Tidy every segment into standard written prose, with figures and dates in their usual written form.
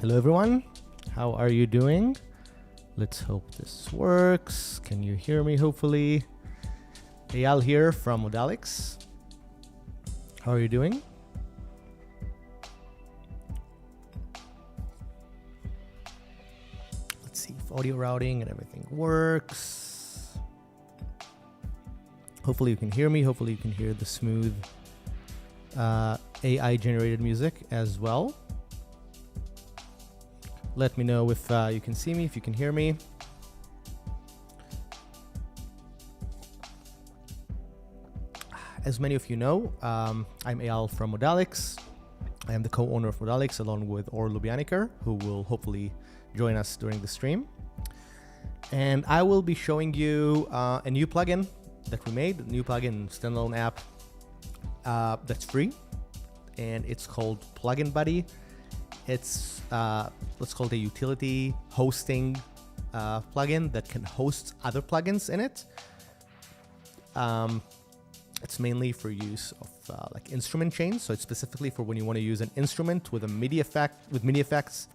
Hello everyone, how are you doing? Let's hope this works. Can you hear me hopefully? Eyal here from Modalix. How are you doing? Let's see if audio routing and everything works. Hopefully you can hear me. Hopefully you can hear the smooth AI generated music as well. Let me know if you can see me, if you can hear me. As many of you know, I'm Eyal from Modalix. I am the co-owner of Modalix along with Or Lubjaniker, who will hopefully join us during the stream. And I will be showing you a new plugin that we made, a new plugin, standalone app that's free. And it's called Plugin Buddy. It's let's call it a utility hosting plugin that can host other plugins in it. It's mainly for use of like instrument chains, so it's specifically for when you want to use an instrument with a MIDI effect, with MIDI effects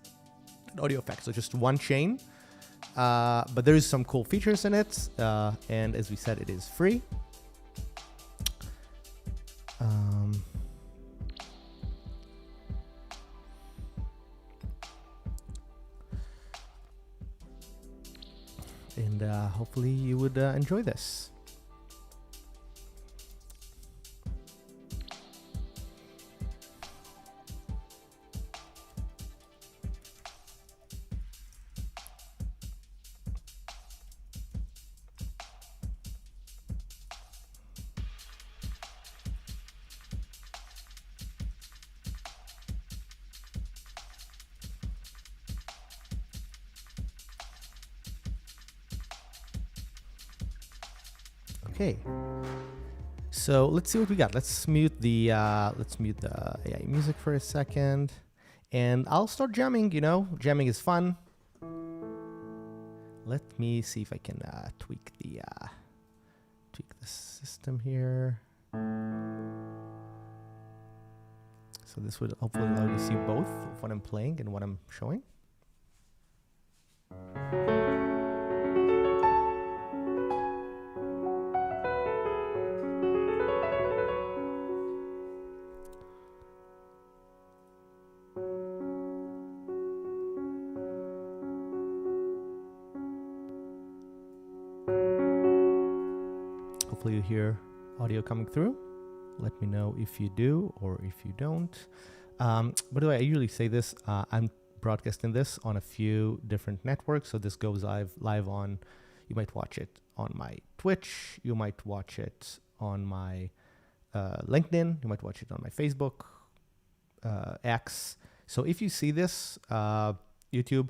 and audio effects. So just one chain, but there is some cool features in it, and as we said, it is free. And hopefully you would enjoy this. Okay, so let's see what we got. Let's mute the AI music for a second, and I'll start jamming. You know, jamming is fun. Let me see if I can tweak the system here. So this would hopefully allow you to see both of what I'm playing and what I'm showing. Hopefully you hear audio coming through. Let me know if you do or if you don't. By the way, I usually say this, I'm broadcasting this on a few different networks. So this goes live on, you might watch it on my Twitch, you might watch it on my LinkedIn, you might watch it on my Facebook, X. So if you see this, YouTube,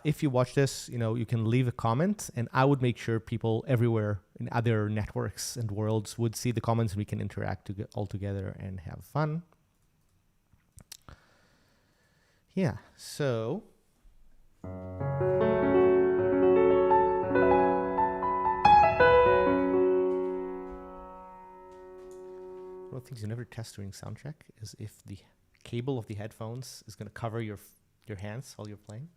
if you watch this, you know, you can leave a comment, and I would make sure people everywhere in other networks and worlds would see the comments, and we can interact all together and have fun. Yeah, so one of the things you never test during sound check is if the cable of the headphones is going to cover your hands while you're playing.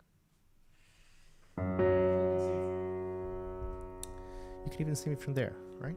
You can even see me from there, right?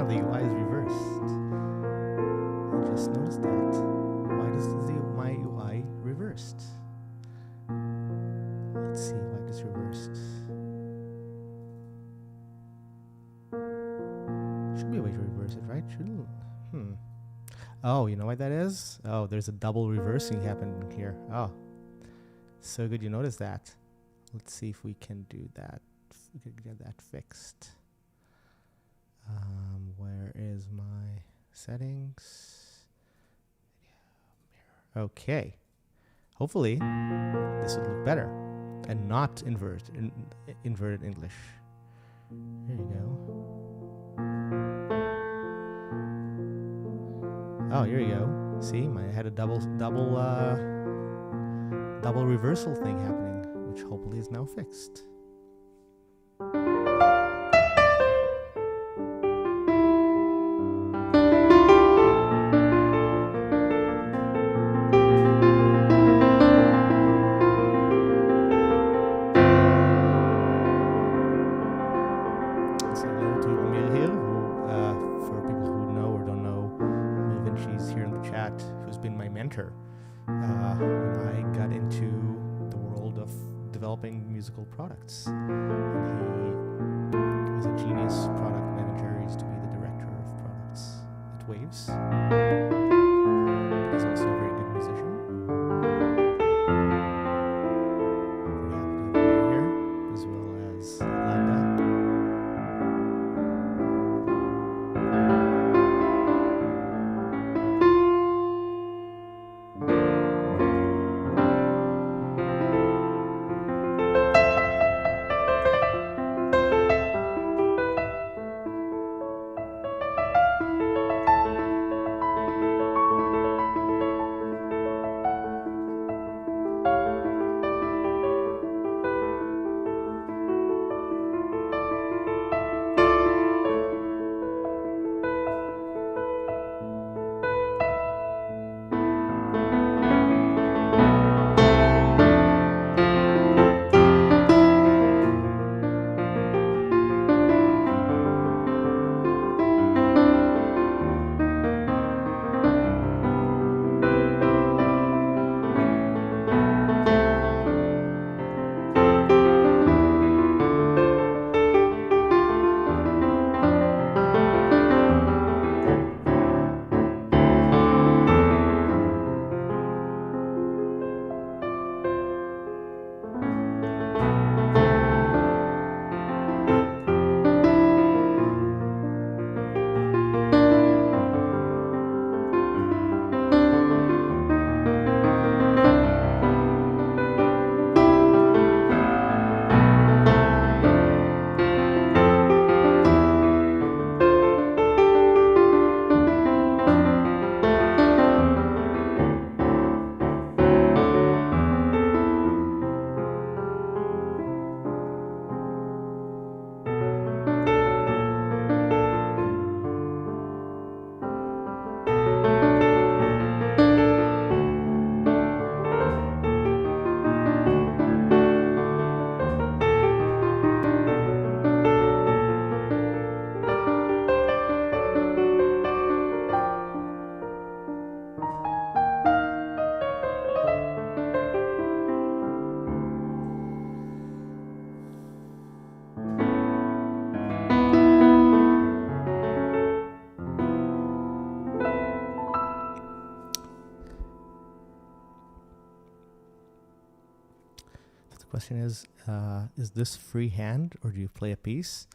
The UI is reversed. I just noticed that. Why does my UI reversed? Let's see why it is reversed. Should be a way to reverse it, right? Shouldn't. Oh, you know why that is? Oh, there's a double reversing happening here. Oh, so good you noticed that. Let's see if we can do that. If we can get that fixed. Where is my settings? Okay. Hopefully, this would look better and not inverted English. There you go. Oh, here you go. See, I had a double reversal thing happening, which hopefully is now fixed. When I got into the world of developing musical products. And he is a genius product manager. He used to be the director of products at Waves. He's also a very good musician. Very happy to have him here, as well as Landa. question is this freehand or do you play a piece?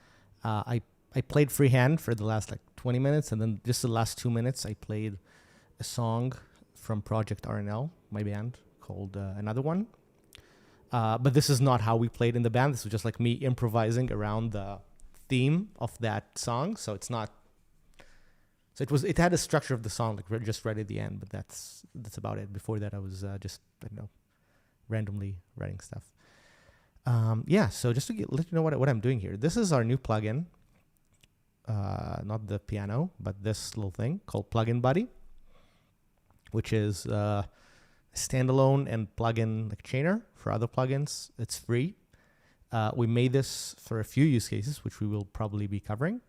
I played freehand for the last like 20 minutes, and then just the last 2 minutes I played a song from Project RNL, my band, called Another One. But this is not how we played in the band. This was just like me improvising around the theme of that song. So it's not. So it had a structure of the song like just right at the end, but that's about it. Before that, I was just randomly writing stuff. So just to let you know what I'm doing here. This is our new plugin. Not the piano, but this little thing called Plugin Buddy, which is standalone and plugin like chainer for other plugins. It's free. We made this for a few use cases, which we will probably be covering.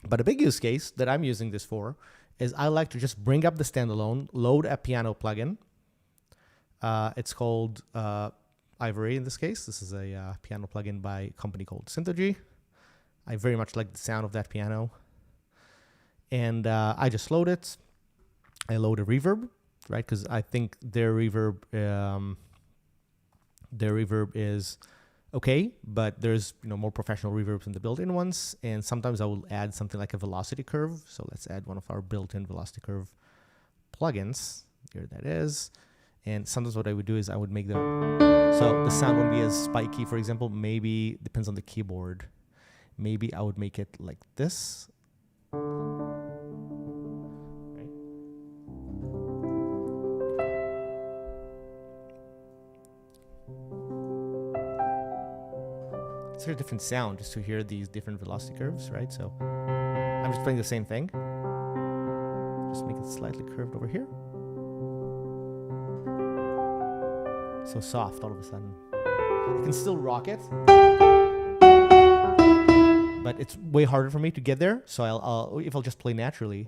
But a big use case that I'm using this for is I like to just bring up the standalone, load a piano plugin. It's called Ivory in this case. This is a piano plugin by a company called Synthogy. I very much like the sound of that piano. And I just load it. I load a reverb, right? Because I think their reverb is okay, but there's more professional reverbs than the built-in ones. And sometimes I will add something like a velocity curve. So let's add one of our built-in velocity curve plugins. Here that is. And sometimes what I would do is I would make so the sound won't be as spiky, for example. Maybe depends on the keyboard. Maybe I would make it like this. Right. It's a different sound just to hear these different velocity curves, right? So I'm just playing the same thing. Just make it slightly curved over here. So soft all of a sudden. You can still rock it, but it's way harder for me to get there. So I'll just play naturally.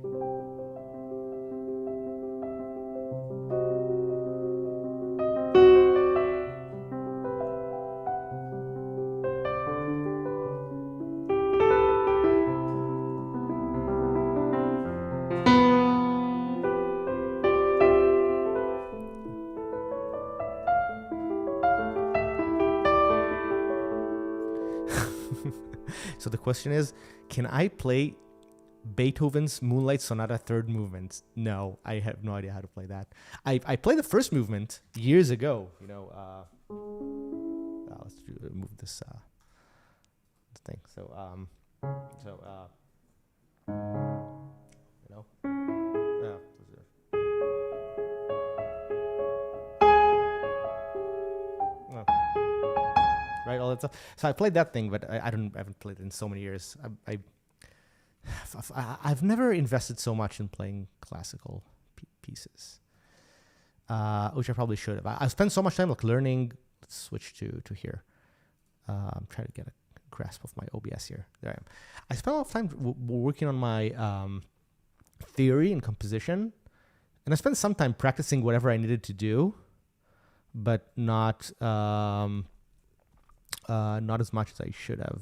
So the question is, can I play Beethoven's Moonlight Sonata third movement? No, I have no idea how to play that. I played the first movement years ago. Let's move this thing. Right, all that stuff. So I played that thing, but I haven't played it in so many years. I've never invested so much in playing classical pieces, which I probably should have. I've spent so much time learning. Let's switch to here. I'm trying to get a grasp of my OBS here. There I am. I spent a lot of time working on my theory and composition, and I spent some time practicing whatever I needed to do, but not as much as I should have.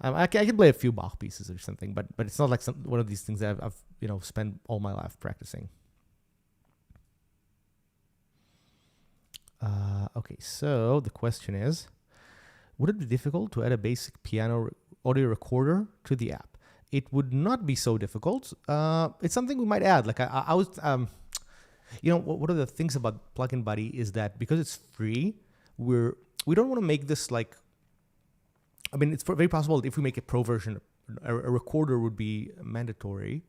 I can play a few Bach pieces or something, but it's not like one of these things that I've spent all my life practicing. Okay, so the question is, would it be difficult to add a basic piano audio recorder to the app? It would not be so difficult. It's something we might add. Like I was, one of the things about Plugin Buddy is that because it's free, we don't want to make this like. I mean, it's very possible that if we make a pro version, a recorder would be mandatory.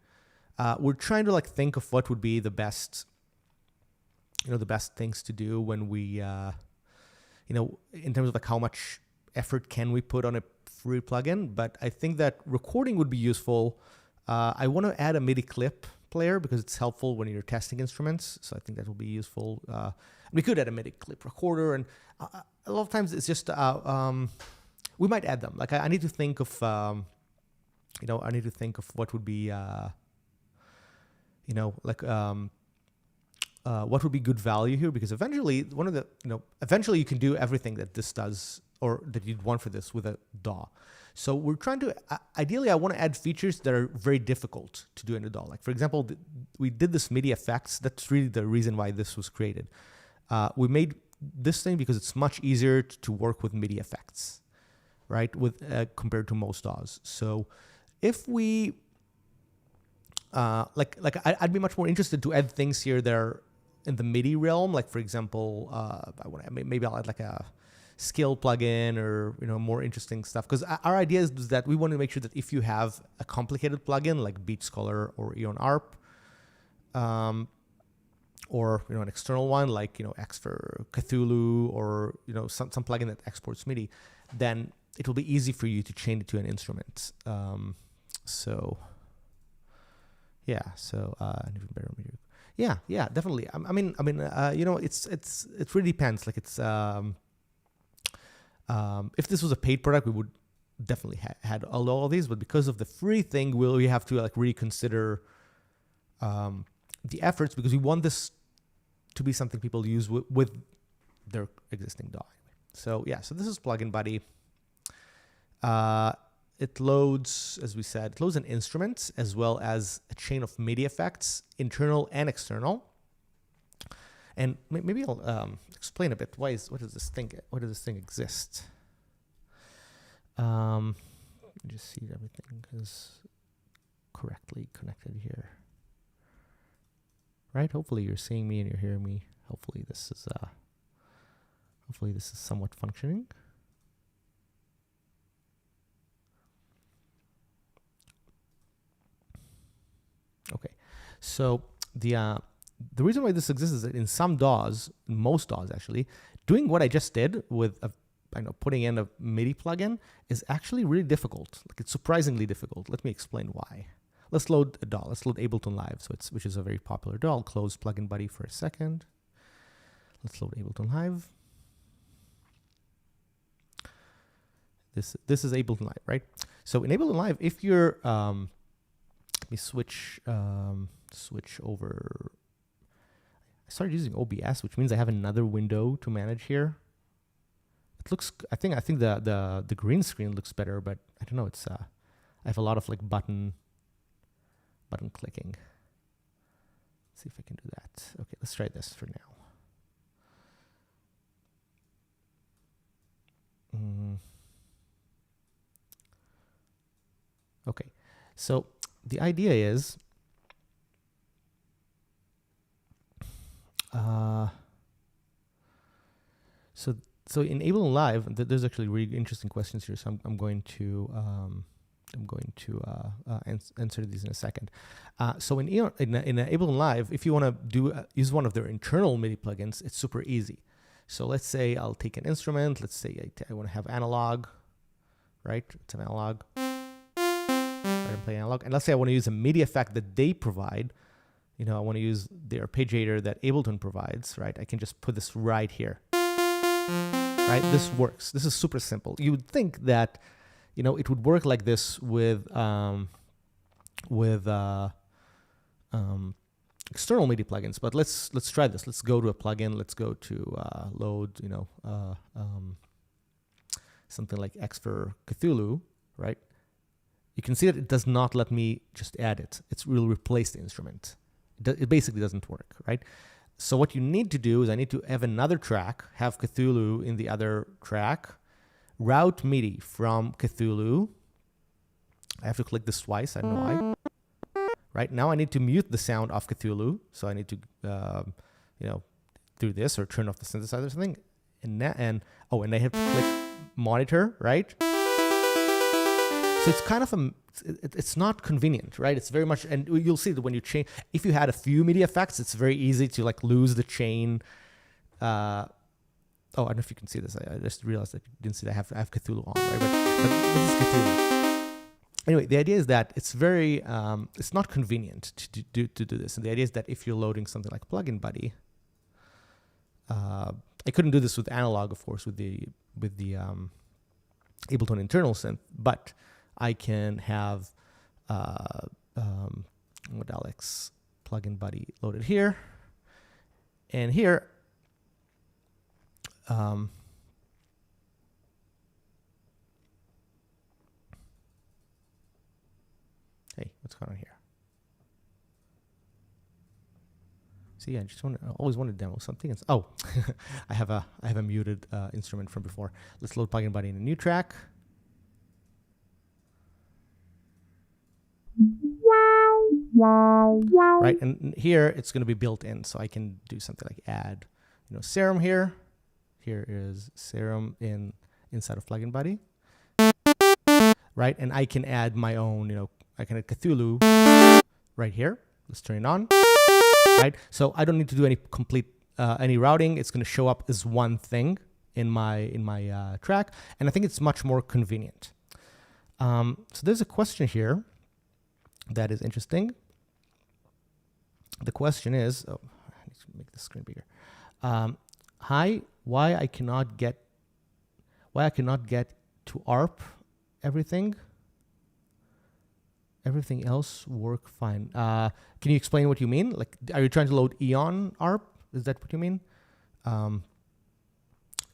We're trying to think of what would be the best. The best things to do when we, in terms of how much effort can we put on a free plugin. But I think that recording would be useful. I want to add a MIDI clip player because it's helpful when you're testing instruments. So I think that will be useful. We could add a MIDI clip recorder, and a lot of times it's just we might add them. Like I need to think of, I need to think of what would be, what would be good value here, because eventually eventually you can do everything that this does or that you'd want for this with a DAW. So we're trying to, ideally I want to add features that are very difficult to do in a DAW. Like for example, we did this MIDI effects. That's really the reason why this was created. We made this thing because it's much easier to work with MIDI effects, right? With compared to most DAWs. So if we I'd be much more interested to add things here that are in the MIDI realm. Like for example, maybe I'll add like a scale plugin or more interesting stuff. Because our idea is that we want to make sure that if you have a complicated plugin like Beat Scholar or Eon ARP, or an external one like X for Cthulhu, or some plugin that exports MIDI, then it will be easy for you to change it to an instrument. So an even better MIDI. Yeah, definitely. It really depends. Like it's if this was a paid product, we would definitely had all of these, but because of the free thing, we have to like really consider the efforts, because we want this to be something people use with their existing DAW. So this is Plugin Buddy. It loads, as we said, it loads an instrument as well as a chain of MIDI effects, internal and external. And maybe I'll explain a bit. Why does this thing exist? Just see everything is correctly connected here, right? Hopefully you're seeing me and you're hearing me. Hopefully this is somewhat functioning. Okay, so the reason why this exists is that in some DAWs, most DAWs actually, doing what I just did with putting in a MIDI plugin is actually really difficult. Like it's surprisingly difficult. Let me explain why. Let's load a DAW. Let's load Ableton Live, which is a very popular DAW. I'll close Plugin Buddy for a second. Let's load Ableton Live. This is Ableton Live, right? So in Ableton Live, if you're let me switch over. I started using OBS, which means I have another window to manage here. It looks, I think the green screen looks better, but I don't know. It's I have a lot of like button clicking. Let's see if I can do that. Okay, let's try this for now. Okay, so the idea is so in Ableton Live, there's actually really interesting questions here. So I'm going to answer these in a second. So in Ableton Live, if you want to use one of their internal MIDI plugins, it's super easy. So let's say I'll take an instrument. Let's say I want to have analog, right? It's an analog. I'm playing analog, and let's say I want to use a MIDI effect that they provide. I want to use the arpeggiator that Ableton provides, right? I can just put this right here, right? This works. This is super simple. You would think that, it would work like this with external MIDI plugins, but let's try this. Let's go to a plugin. Let's go to load, something like X for Cthulhu, right? You can see that it does not let me just add it. It will replace the instrument. It basically doesn't work, right? So what you need to do is I need to have another track, have Cthulhu in the other track, route MIDI from Cthulhu. I have to click this twice. I don't know why. Right now I need to mute the sound of Cthulhu. So I need to, do this or turn off the synthesizer or something. And I have to click monitor, right? So it's kind of it's not convenient, right? It's very much, and you'll see that when you change, if you had a few MIDI effects, it's very easy to like lose the chain. I don't know if you can see this. I just realized that you didn't see that I have Cthulhu on, right? But this is Cthulhu. Anyway, the idea is that it's very, it's not convenient to do this. And the idea is that if you're loading something like Plugin Buddy, I couldn't do this with analog, of course, with the Ableton internal synth, but I can have Modalex Plugin Buddy loaded here, and here hey, what's going on here? So yeah, I always want to demo something. Oh, I have a muted instrument from before. Let's load Plugin Buddy in a new track. Right, and here it's going to be built in, so I can do something like add, Serum here. Here is Serum inside of Plugin Buddy. Right, and I can add my own, I can add Cthulhu right here. Let's turn it on. Right, so I don't need to do any routing. It's going to show up as one thing in my track, and I think it's much more convenient. So there's a question here that is interesting. The question is, I need to make the screen bigger. Hi, why I cannot get to ARP everything else work fine. Can you explain what you mean? Like, are you trying to load Eon ARP? Is that what you mean?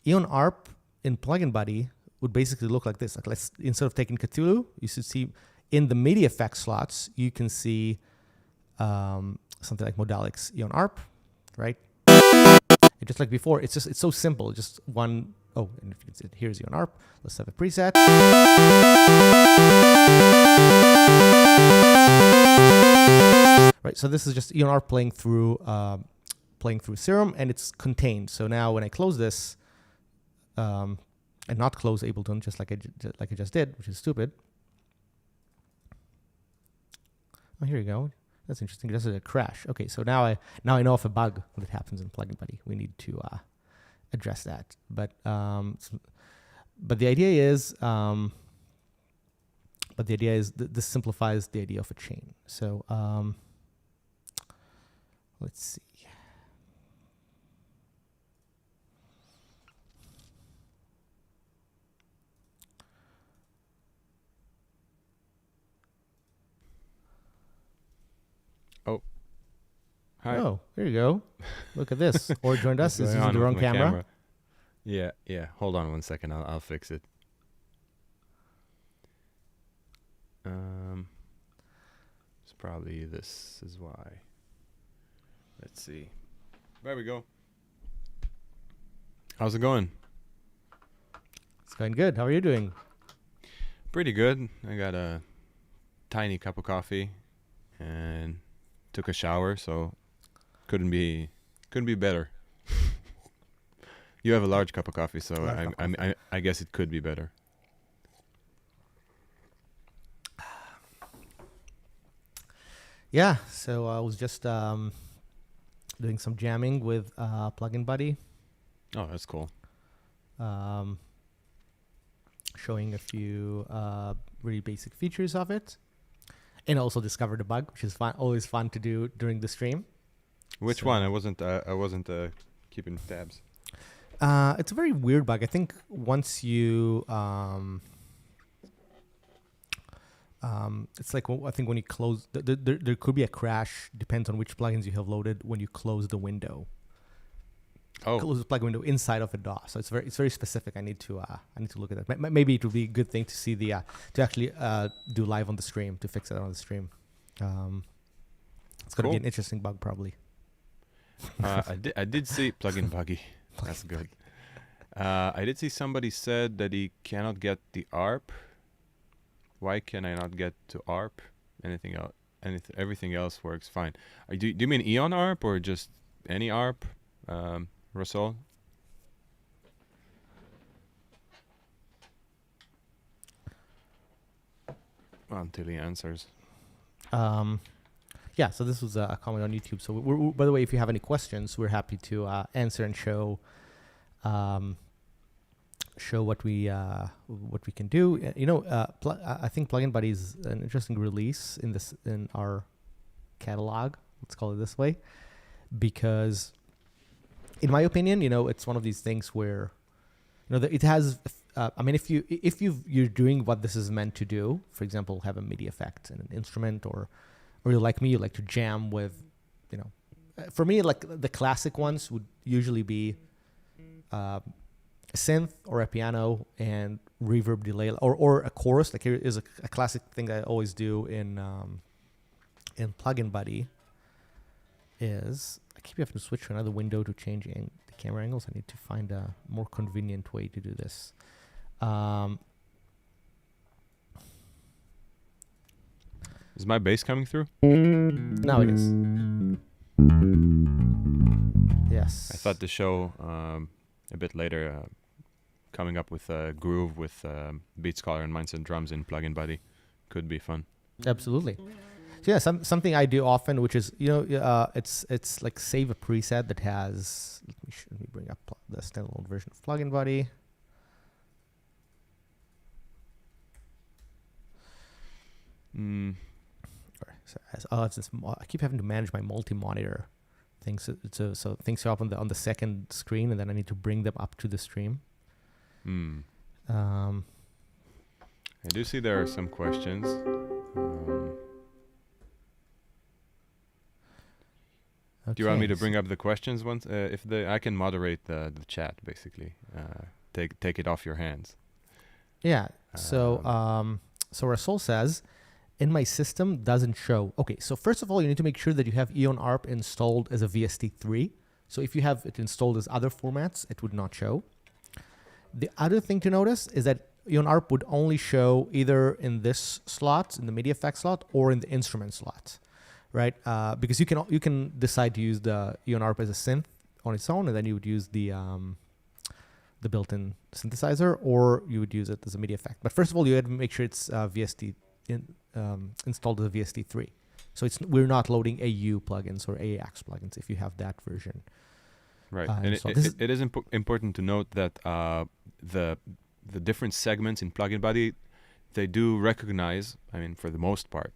Eon ARP in Plugin Buddy would basically look like this. Like, instead of taking Cthulhu, you should see in the MIDI effect slots, you can see something like Modalix Eon ARP, right? And just like before, it's so simple. Just one. Oh, and if you can see it, here's Eon ARP. Let's have a preset. Right. So this is just Eon ARP playing through Serum, and it's contained. So now when I close this, and not close Ableton, just like I just did, which is stupid. Oh, here you go. That's interesting. This is a crash. Okay, so now I know of a bug when it happens in Plugin Buddy. We need to address that. But the idea is this simplifies the idea of a chain. So let's see. Oh. Hi. Oh, there you go. Look at this. Or joined us is using the wrong camera. Yeah. Hold on one second. I'll fix it. It's probably this is why. Let's see. There we go. How's it going? It's going good. How are you doing? Pretty good. I got a tiny cup of coffee and took a shower, so couldn't be better. You have a large cup of coffee, so I guess it could be better. Yeah, so I was just doing some jamming with Plugin Buddy. Oh, that's cool. Showing a few really basic features of it, and also discovered a bug, which is fun. Always fun to do during the stream. Which one? I wasn't keeping tabs. It's a very weird bug. I think once you it's like, I think when you close, there could be a crash. Depends on which plugins you have loaded when you close the window. Oh, Close the plugin window inside of a DAW. So it's very specific. I need to look at that. Maybe it would be a good thing to see to actually do live on the stream, to fix it on the stream. It's going to be an interesting bug probably. I did see plugin buggy. That's good. I did see somebody said that he cannot get the ARP. Why can I not get to ARP? Anything else? Everything else works fine. Do you mean Eon ARP or just any ARP? Russell? Well, until he answers. Yeah, so this was a comment on YouTube. So we're, by the way, if you have any questions, we're happy to answer and show what we can do. I think Plugin Buddy is an interesting release in our catalog. Let's call it this way, because in my opinion, it's one of these things where, it has. If you're doing what this is meant to do, for example, have a MIDI effect and an instrument, or you're like me, you like to jam with, for me, like the classic ones would usually be a synth or a piano and reverb delay, or a chorus. Like here is a classic thing that I always do in Plugin Buddy. Is I keep having to switch to another window to change the camera angles. I need to find a more convenient way to do this. Is my bass coming through? Now it is. Yes. I thought the show a bit later, coming up with a groove with Beat Scholar and Mindset drums in Plugin Buddy could be fun. Absolutely. So yeah, something I do often, which is, it's like save a preset that has, let me bring up the standalone version of Plugin Buddy. I keep having to manage my multi-monitor things, so things are up on the second screen, and then I need to bring them up to the stream. I do see there are some questions. Do you want me to bring up the questions once? I can moderate the chat basically. Take it off your hands. Yeah. So Rasul says, in my system doesn't show. Okay. So first of all, you need to make sure that you have Eon ARP installed as a VST3. So if you have it installed as other formats, it would not show. The other thing to notice is that Eon ARP would only show either in this slot, in the MIDI effect slot, or in the instrument slot. Right, because you can decide to use the Eon ARP as a synth on its own, and then you would use the built-in synthesizer, or you would use it as a MIDI effect. But first of all, you have to make sure it's installed as a VST3. So we're not loading AU plugins or AAX plugins if you have that version. Right, and it is important to note that the different segments in Plugin Buddy, they do recognize, I mean, for the most part,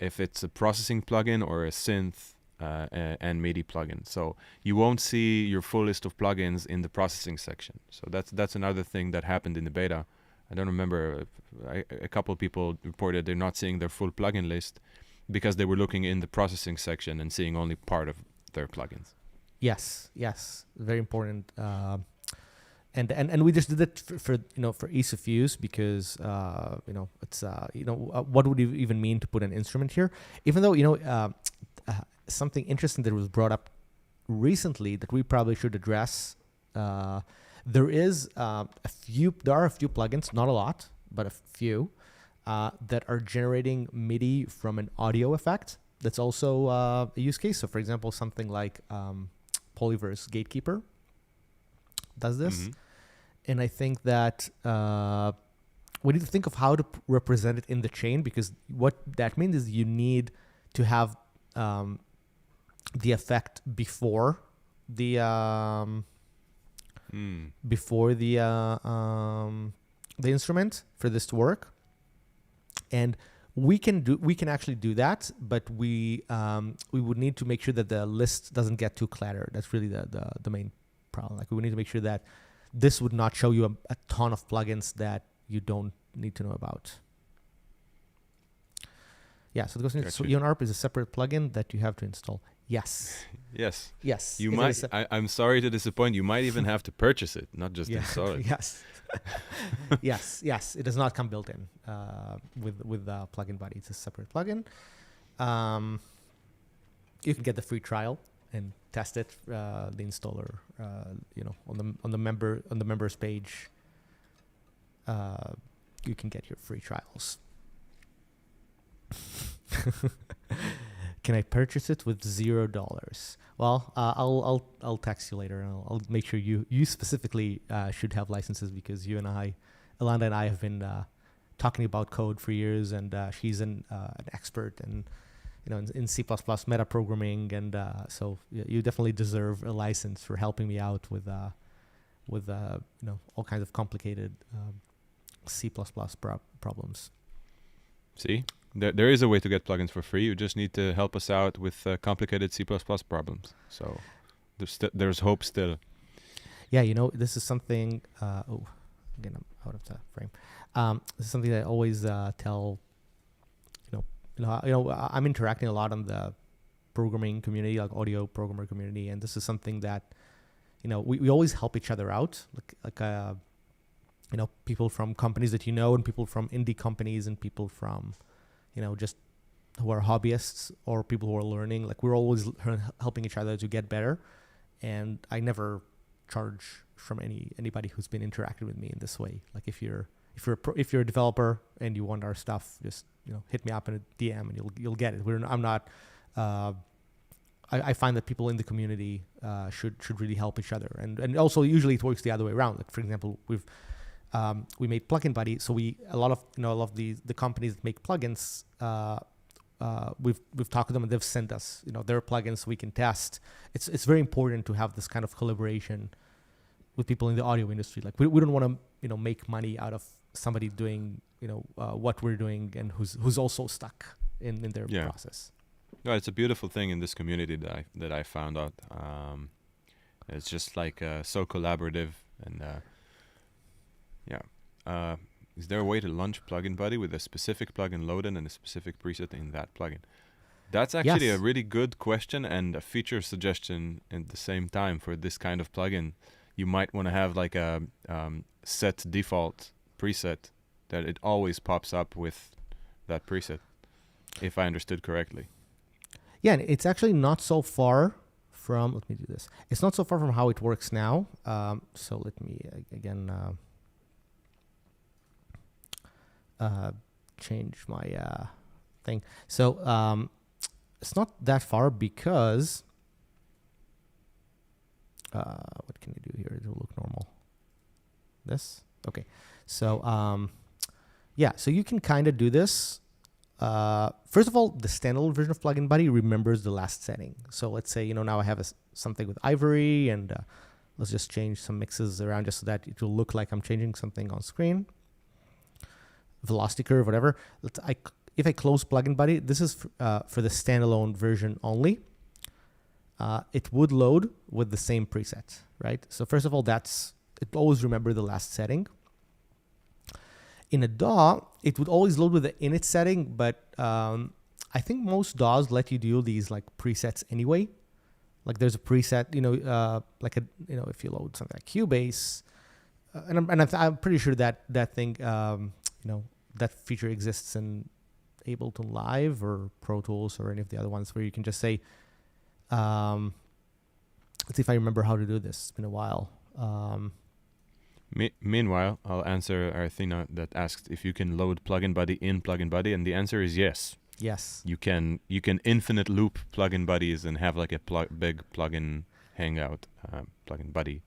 if it's a processing plugin or a synth and MIDI plugin. So you won't see your full list of plugins in the processing section. So that's another thing that happened in the beta. I don't remember, a couple of people reported they're not seeing their full plugin list because they were looking in the processing section and seeing only part of their plugins. Yes, very important. And we just did it for ease of use because it's what would it even mean to put an instrument here? Even though something interesting that was brought up recently that we probably should address. There are a few plugins, not a lot, but a few that are generating MIDI from an audio effect. That's also a use case. So, for example, something like Polyverse Gatekeeper does this. Mm-hmm. And I think that we need to think of how to represent it in the chain, because what that means is you need to have the effect before the instrument for this to work. And we can actually do that, but we would need to make sure that the list doesn't get too cluttered. That's really the main problem. Like, we need to make sure that this would not show you a ton of plugins that you don't need to know about. Yeah, so the question is, so Eon ARP is a separate plugin that you have to install. Yes. Yes. Yes. You might. I'm sorry to disappoint. You might even have to purchase it, not just install it. Yes. Yes. It does not come built in with Plugin Buddy. It's a separate plugin. You can get the free trial and test it. The installer, on the members page, you can get your free trials. Can I purchase it with $0? Well, I'll text you later, and I'll make sure you specifically should have licenses, because Ilana and I have been talking about code for years, and she's an expert in C++ meta programming, and so you definitely deserve a license for helping me out with all kinds of complicated C++ problems. See, there is a way to get plugins for free. You just need to help us out with complicated C++ problems. So there's hope still. Yeah, this is something. Again, I'm out of the frame. This is something that I always tell. I'm interacting a lot on the programming community, like audio programmer community, and this is something that, we always help each other out, like people from companies that and people from indie companies, and people from, just who are hobbyists or people who are learning. Like we're always helping each other to get better, and I never charge from anybody who's been interacting with me in this way. Like if you're a developer and you want our stuff, just hit me up in a DM and you'll get it. I'm not. I find that people in the community should really help each other, and also usually it works the other way around. Like for example, we made Plugin Buddy, so a lot of the companies that make plugins, we've talked to them and they've sent us their plugins we can test. It's very important to have this kind of collaboration with people in the audio industry. Like we don't want to make money out of somebody doing what we're doing and who's also stuck in their process. No, it's a beautiful thing in this community that I found out. It's just like so collaborative and is there a way to launch Plugin Buddy with a specific plugin loaded and a specific preset in that plugin? That's actually a really good question and a feature suggestion at the same time for this kind of plugin. You might want to have like a set default preset that it always pops up with that preset, if I understood correctly. Yeah, and it's actually not so far from, let me do this. It's not so far from how it works now. So let me, again, change my thing. So it's not that far because, what can you do here to look normal? This? Okay. So, so you can kind of do this. First of all, the standalone version of Plugin Buddy remembers the last setting. So let's say, now I have something with Ivory, and let's just change some mixes around just so that it will look like I'm changing something on screen. Velocity curve, whatever. If I close Plugin Buddy, this is for the standalone version only. It would load with the same preset, right? So first of all, it always remember the last setting. In a DAW, it would always load with the init setting, but I think most DAWs let you do these like presets anyway. Like there's a preset, if you load something like Cubase, and I'm pretty sure that thing, that feature exists in Ableton Live or Pro Tools or any of the other ones where you can just say, let's see if I remember how to do this. It's been a while. Meanwhile, I'll answer Arthina that asked if you can load Plugin Buddy in Plugin Buddy, and the answer is yes. Yes. You can infinite loop Plugin Buddies and have like a big plugin hangout, Plugin Buddy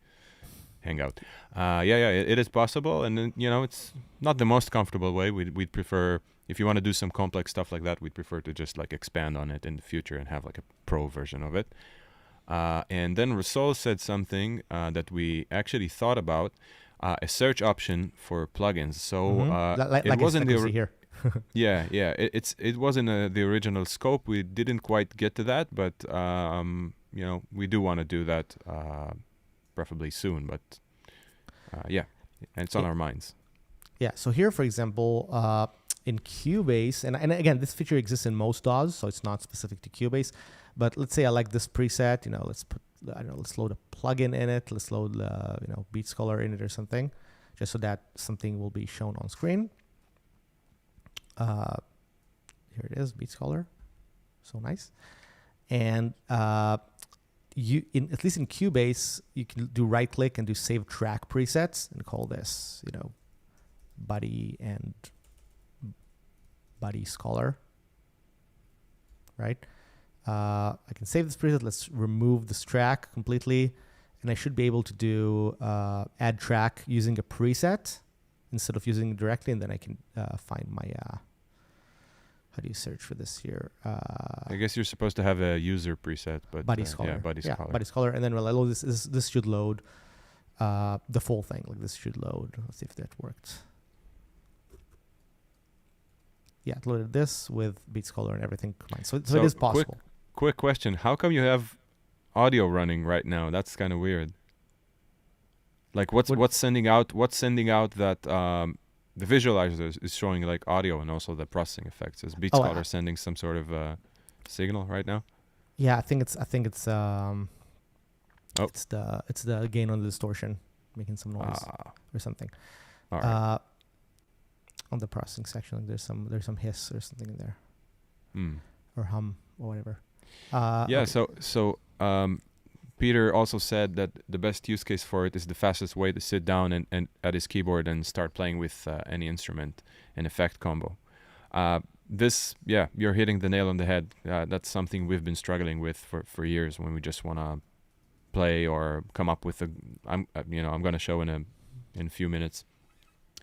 hangout. It is possible, and then, it's not the most comfortable way. We'd prefer, if you want to do some complex stuff like that, we'd prefer to just like expand on it in the future and have like a pro version of it. And then Rasol said something that we actually thought about. A search option for plugins. So it wasn't here. It wasn't the original scope. We didn't quite get to that, but we do want to do that preferably soon. But and it's on our minds. Yeah. So here, for example, in Cubase, and again, this feature exists in most DAWs, so it's not specific to Cubase. But let's say I like this preset. Let's load a plugin in it. Let's load Beat Scholar in it or something, just so that something will be shown on screen. Here it is, Beat Scholar. So nice. And at least in Cubase, you can do right click and do save track presets and call this, Buddy and Buddy Scholar. Right? I can save this preset. Let's remove this track completely. And I should be able to do add track using a preset instead of using it directly. And then I can find my, how do you search for this here? I guess you're supposed to have a user preset, but Buddy Scholar. Buddy Scholar. Buddy Scholar. And then when I load this should load the full thing. Like this should load. Let's see if that worked. Yeah, it loaded this with Beat Scholar and everything combined. So it is possible. Quick question. How come you have audio running right now? That's kind of weird. Like what's sending out that the visualizer is showing like audio and also the processing effects. Is Beat Scholar sending some sort of signal right now? Yeah, I think it's it's the gain on the distortion making some noise or something. All right. On the processing section, like there's some hiss or something in there. or hum or whatever. Yeah. Okay. So Peter also said that the best use case for it is the fastest way to sit down and at his keyboard and start playing with any instrument and effect combo. Yeah, you're hitting the nail on the head. That's something we've been struggling with for years when we just want to play or come up with I'm going to show in a few minutes.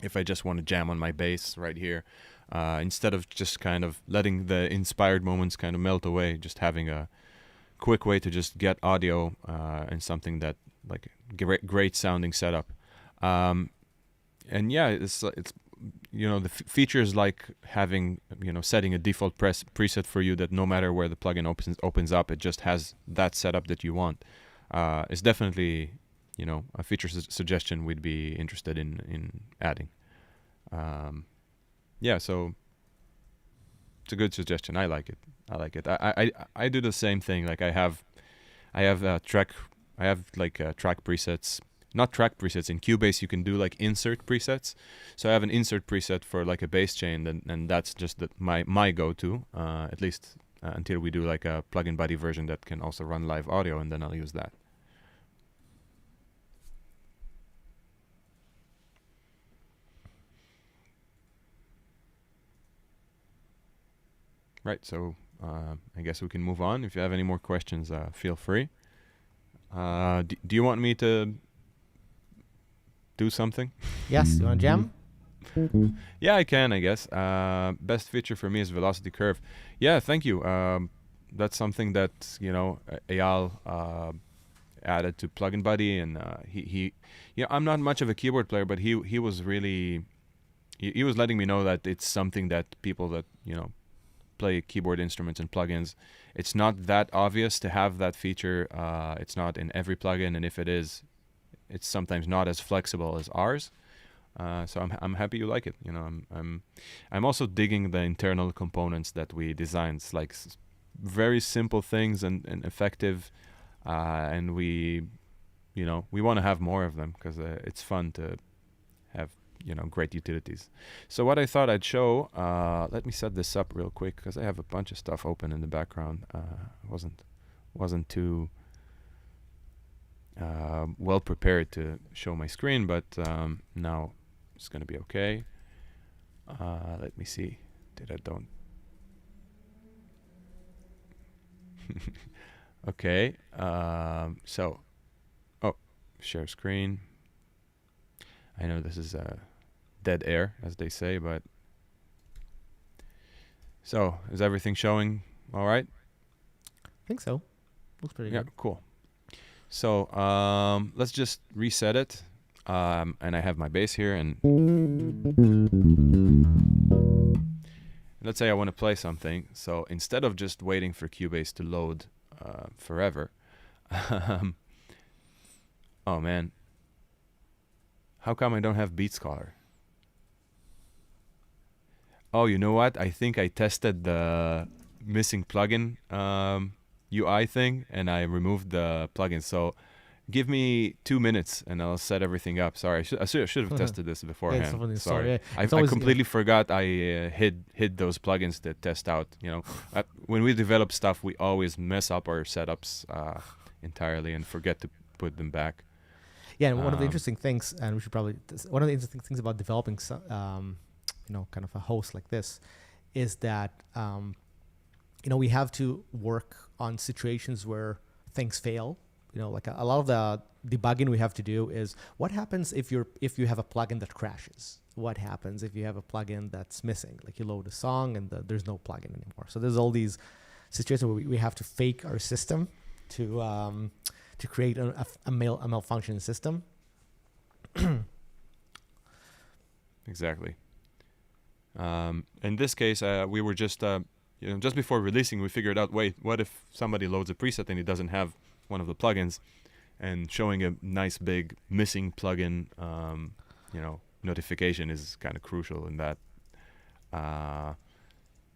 If I just want to jam on my bass right here, instead of just kind of letting the inspired moments kind of melt away, just having a quick way to just get audio and something that like great sounding setup. And yeah, it's the features like having setting a default preset for you that no matter where the plugin opens up, it just has that setup that you want. It's definitely a feature suggestion we'd be interested in adding. Yeah, so it's a good suggestion. I like it. I do the same thing. Like I have track presets. Not track presets. In Cubase you can do like insert presets. So I have an insert preset for like a bass chain, and that's just my go-to, at least until we do like a plugin body version that can also run live audio, and then I'll use that. Right, so I guess we can move on. If you have any more questions, feel free. Do you want me to do something? Yes, you want to jam? Yeah, I can, I guess. Best feature for me is velocity curve. Yeah, thank you. That's something that Eyal added to Plugin Buddy, and he I'm not much of a keyboard player, but he was really he was letting me know that it's something that people that play keyboard instruments and plugins, it's not that obvious to have that feature. It's not in every plugin, and if it is, it's sometimes not as flexible as ours. So I'm happy you like it. I'm also digging the internal components that we designed. It's like very simple things and effective, and we want to have more of them because it's fun to have great utilities. So what I thought I'd show, let me set this up real quick because I have a bunch of stuff open in the background. Wasn't too well prepared to show my screen, but now it's gonna be okay. Let me see. Don't okay. So share screen. I know this is dead air, as they say, but so is everything showing all right? I think so. Looks pretty good. Yeah, cool. So let's just reset it. And I have my bass here, and let's say I want to play something. So instead of just waiting for Cubase to load forever, oh man, how come I don't have Beat Scholar? Oh, you know what? I think I tested the missing plugin UI thing, and I removed the plugin. So give me 2 minutes, and I'll set everything up. Sorry, I should have tested this beforehand. Sorry, I completely forgot I hid those plugins that test out. When we develop stuff, we always mess up our setups entirely and forget to put them back. Yeah, and one of the interesting things, and we should probably one of the interesting things about developing, kind of a host like this, is that we have to work on situations where things fail. Like a lot of the debugging we have to do is what happens if you have a plugin that crashes? What happens if you have a plugin that's missing? Like you load a song and there's no plugin anymore. So there's all these situations where we have to fake our system to create a malfunctioning system. Exactly. In this case, we were just just before releasing, we figured out, wait, what if somebody loads a preset and it doesn't have one of the plugins, and showing a nice big missing plugin notification is kind of crucial in that.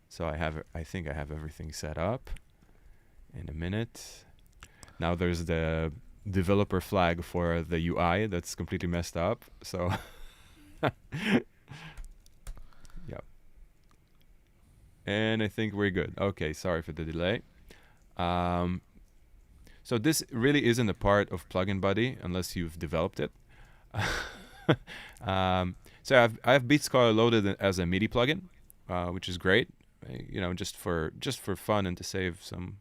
So I think I have everything set up. In a minute. Now there's the developer flag for the UI that's completely messed up. So yeah. And I think we're good. Okay, sorry for the delay. So this really isn't a part of Plugin Buddy unless you've developed it. So I have BeatScholar loaded as a MIDI plugin, which is great. Just for fun and to save some.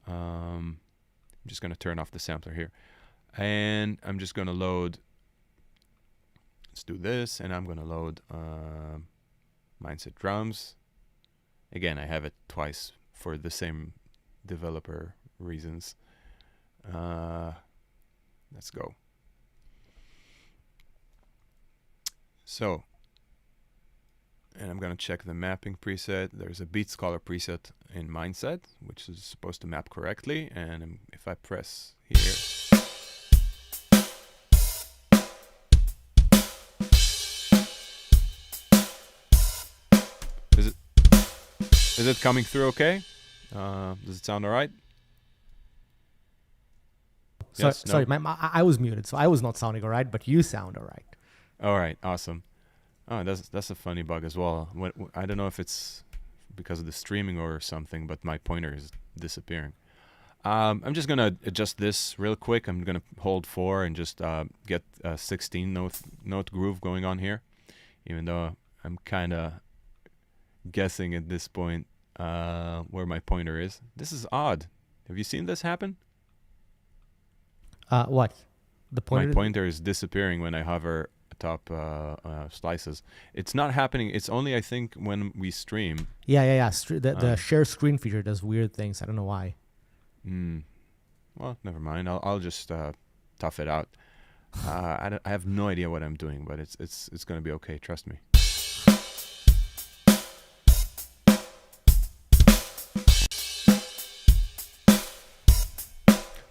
I'm just gonna turn off the sampler here, and I'm just gonna load. Let's do this, and I'm gonna load Mindset Drums. Again, I have it twice for the same developer reasons. Let's go. So, and I'm gonna check the mapping preset. There's a BeatScholar preset in Mindset, which is supposed to map correctly. And if I press here, is it coming through okay? Does it sound all right? Yes, no? Sorry, I was muted, so I was not sounding all right, but you sound all right. All right, awesome. Oh, that's a funny bug as well. I don't know if it's because of the streaming or something, but my pointer is disappearing. I'm just gonna adjust this real quick. I'm gonna hold 4 and just get a 16 note groove going on here, even though I'm kind of guessing at this point where my pointer is. This is odd. Have you seen this happen? What? The pointer? My pointer is disappearing when I hover atop slices. It's not happening. It's only, I think, when we stream. Yeah. The share screen feature does weird things. I don't know why. Well, never mind. I'll just tough it out. I have no idea what I'm doing, but it's going to be okay. Trust me.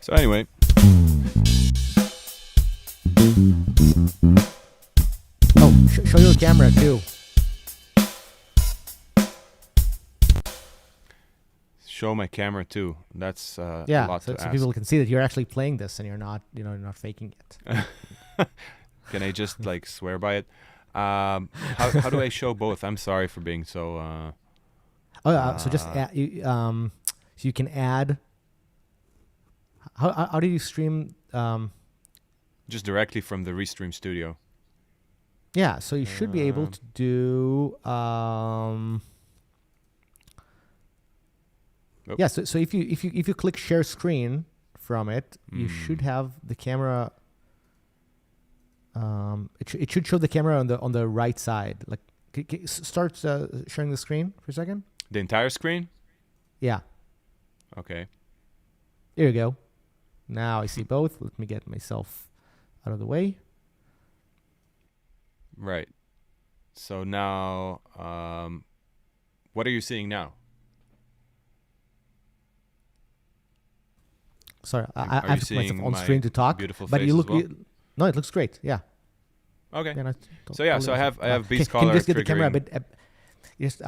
So anyway. Oh, show your camera too. Show my camera too. That's a lot to ask. So people can see that you're actually playing this and you're not, you're not faking it. Can I just like swear by it? How do I show both? I'm sorry for being so. So just add, so you can add. How do you stream? Just directly from the Restream Studio. Yeah, so you should be able to do. Yeah, so if you click share screen from it, you should have the camera. It should show the camera on the right side. Like, start sharing the screen for a second. The entire screen? Yeah. Okay. There you go. Now I see both. Let me get myself out of the way. Right. So now, what are you seeing now? Sorry, I have to put myself on screen to talk. Beautiful but face you look. as well? No, it looks great. Yeah. Okay. Yeah, So I have BeatScholar. Can you just get the camera a bit? Just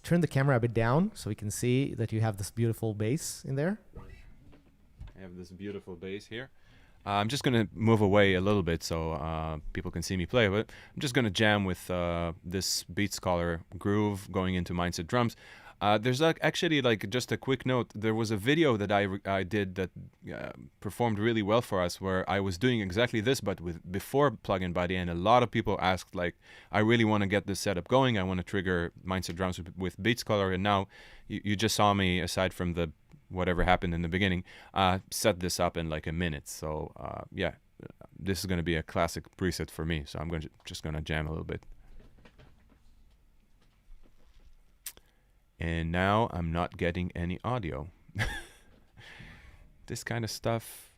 turn the camera a bit down so we can see that you have this beautiful bass in there. I have this beautiful bass here. I'm just going to move away a little bit so people can see me play. But I'm just going to jam with this BeatScholar groove going into Mindset Drums. There's actually, like, just a quick note. There was a video that I did that performed really well for us, where I was doing exactly this, but before Plugin Buddy, and a lot of people asked, like, I really want to get this setup going. I want to trigger Mindset Drums with BeatScholar, and now you just saw me, aside from the whatever happened in the beginning, set this up in like a minute. So yeah, this is going to be a classic preset for me. So I'm just going to jam a little bit. And now I'm not getting any audio. This kind of stuff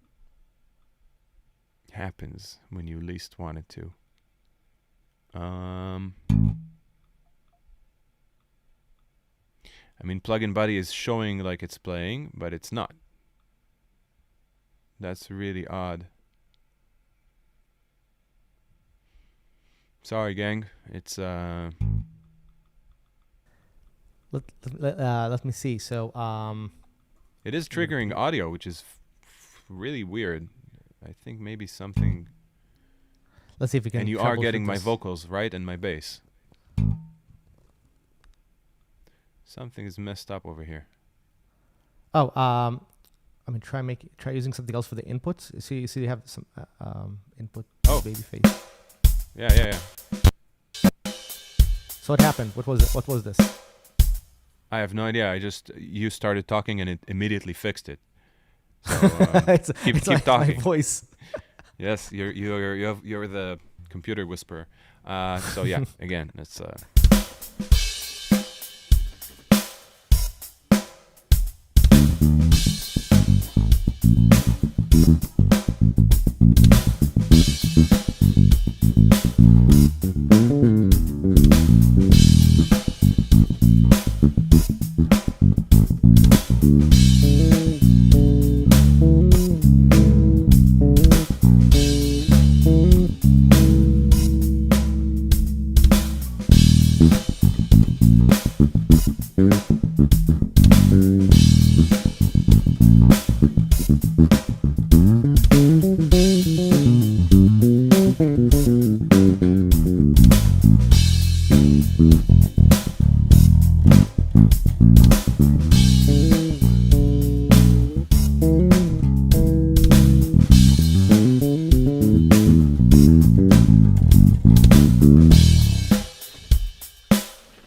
happens when you least want it to. I mean, Plugin Buddy is showing like it's playing, but it's not. That's really odd. Sorry, gang. It's Let me see. So it is triggering audio, which is really weird. I think maybe something. Let's see if we can. And you are getting my vocals, right, and my bass. Something is messed up over here. Oh, I mean, try using something else for the inputs. See, you have some input baby face. Yeah. So what happened? What was it? What was this? I have no idea. You started talking and it immediately fixed it. So keep talking. My voice. Yes, you're the computer whisperer. So yeah, again, it's.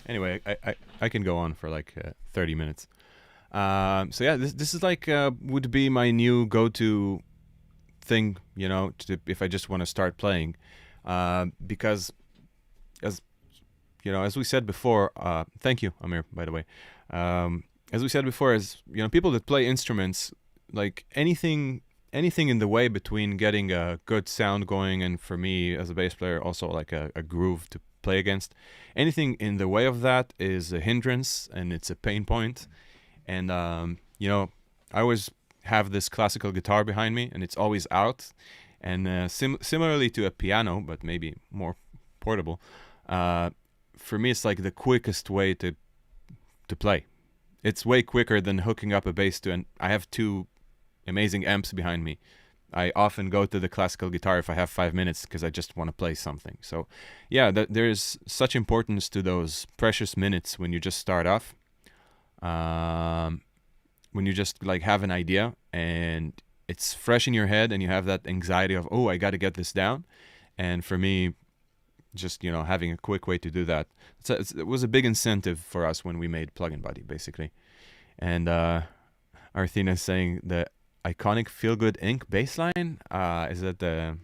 Anyway, I can go on for like 30 minutes. So yeah, this is like would be my new go-to thing, you know, if I just want to start playing, because as you know, as we said before, thank you, Amir, by the way. As we said before, as you know, people that play instruments, like anything in the way between getting a good sound going, and for me as a bass player, also like a groove to play against, anything in the way of that is a hindrance and it's a pain point. And you know, I always have this classical guitar behind me and it's always out, and similarly to a piano, but maybe more portable, for me it's like the quickest way to play. It's way quicker than hooking up a bass to, and I have two amazing amps behind me. I often go to the classical guitar if I have 5 minutes because I just want to play something. So yeah, there's such importance to those precious minutes when you just start off, when you just like have an idea and it's fresh in your head and you have that anxiety of, oh, I got to get this down. And for me, just, you know, having a quick way to do that, it was a big incentive for us when we made Plugin Buddy, basically. And Arthina is saying the iconic Feel Good Inc. bass line, is that the...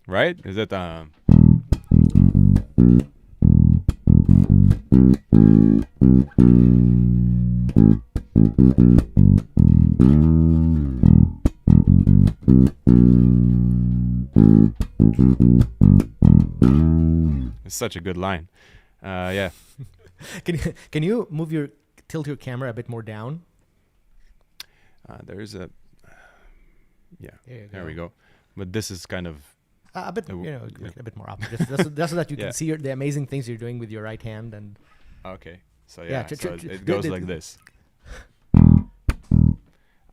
Right? Is that It's such a good line. Yeah. Can you tilt your camera a bit more down? There's a... Yeah, there we go. go. But this is kind of... a bit, you know, a bit more up. Just so that you can see the amazing things you're doing with your right hand. And okay, so yeah, so it goes like this.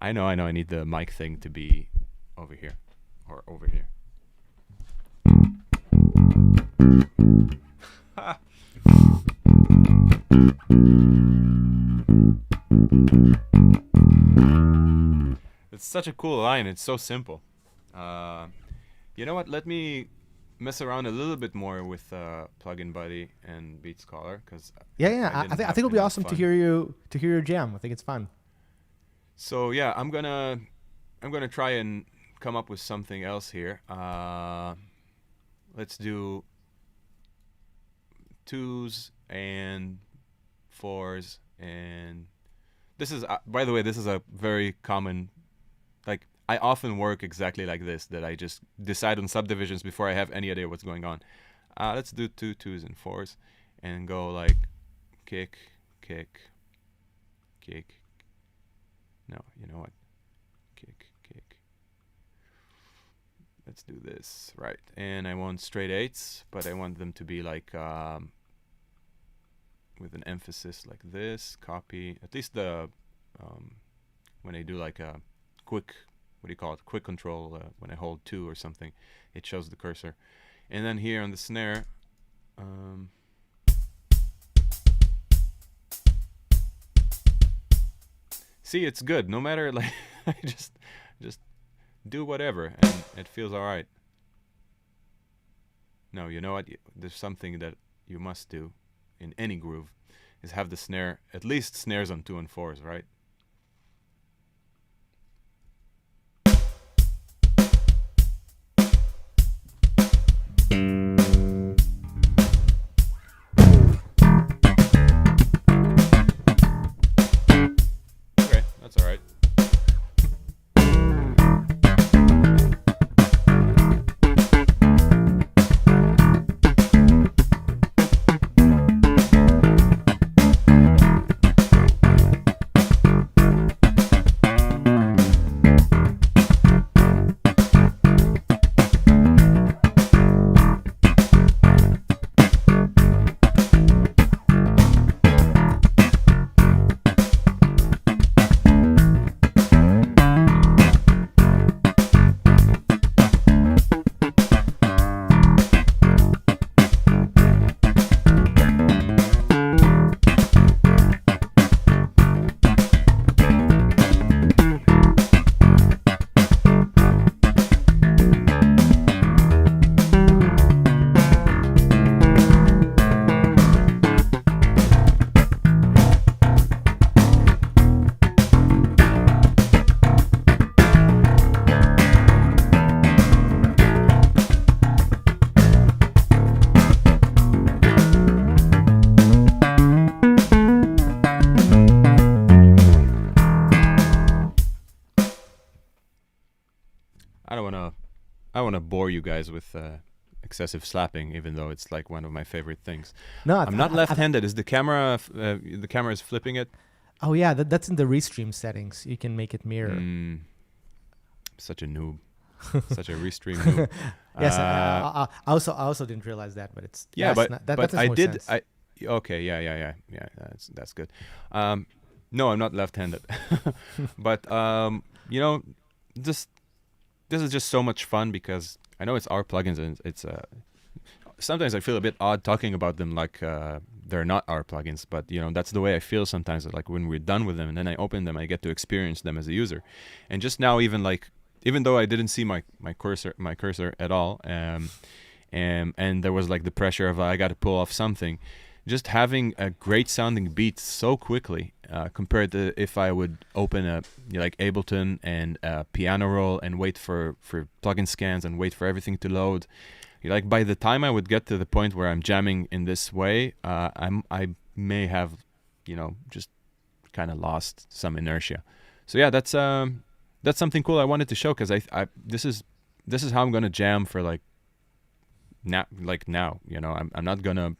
I know. I need the mic thing to be over here or over here. It's such a cool line. It's so simple. You know what? Let me mess around a little bit more with Plugin Buddy and Beat Scholar, because I think it'll be awesome to hear your jam. I think it's fun. So yeah, I'm gonna try and come up with something else here. Let's do 2s and 4s, and this is by the way, this is a very common, like, I often work exactly like this, that I just decide on subdivisions before I have any idea what's going on. Let's do 2s and 4s and go like kick, kick, kick. No, you know what? Kick, kick. Let's do this, right. And I want straight 8s, but I want them to be like with an emphasis like this. Copy, at least the when I do like a quick what do you call it, quick control, when I hold 2 or something, it shows the cursor. And then here on the snare, see, it's good. No matter, like, I just do whatever, and it feels all right. No, you know what? There's something that you must do in any groove, is have the snare, at least snares on 2 and 4s, right? Okay, that's all right. I don't wanna bore you guys with excessive slapping, even though it's like one of my favorite things. No, I'm not left-handed. Is the camera the camera is flipping it? Oh yeah, that's in the restream settings. You can make it mirror. Such a noob. Such a restream noob. Yes, I also didn't realize that, but it's yeah, yes, but that but makes I more did. sense. Okay, yeah. That's good. No, I'm not left-handed, but you know, this is just so much fun because I know it's our plugins, and it's sometimes I feel a bit odd talking about them like they're not our plugins, but you know, that's the way I feel sometimes. Like when we're done with them and then I open them, I get to experience them as a user. And just now, even though I didn't see my cursor at all, and there was like the pressure of I got to pull off something, just having a great sounding beat so quickly compared to if I would open a like Ableton and a piano roll and wait for plugin scans and wait for everything to load. Like by the time I would get to the point where I'm jamming in this way, I may have, just kind of lost some inertia. So yeah, that's something cool I wanted to show, because I this is how I'm gonna jam for like now. I'm not gonna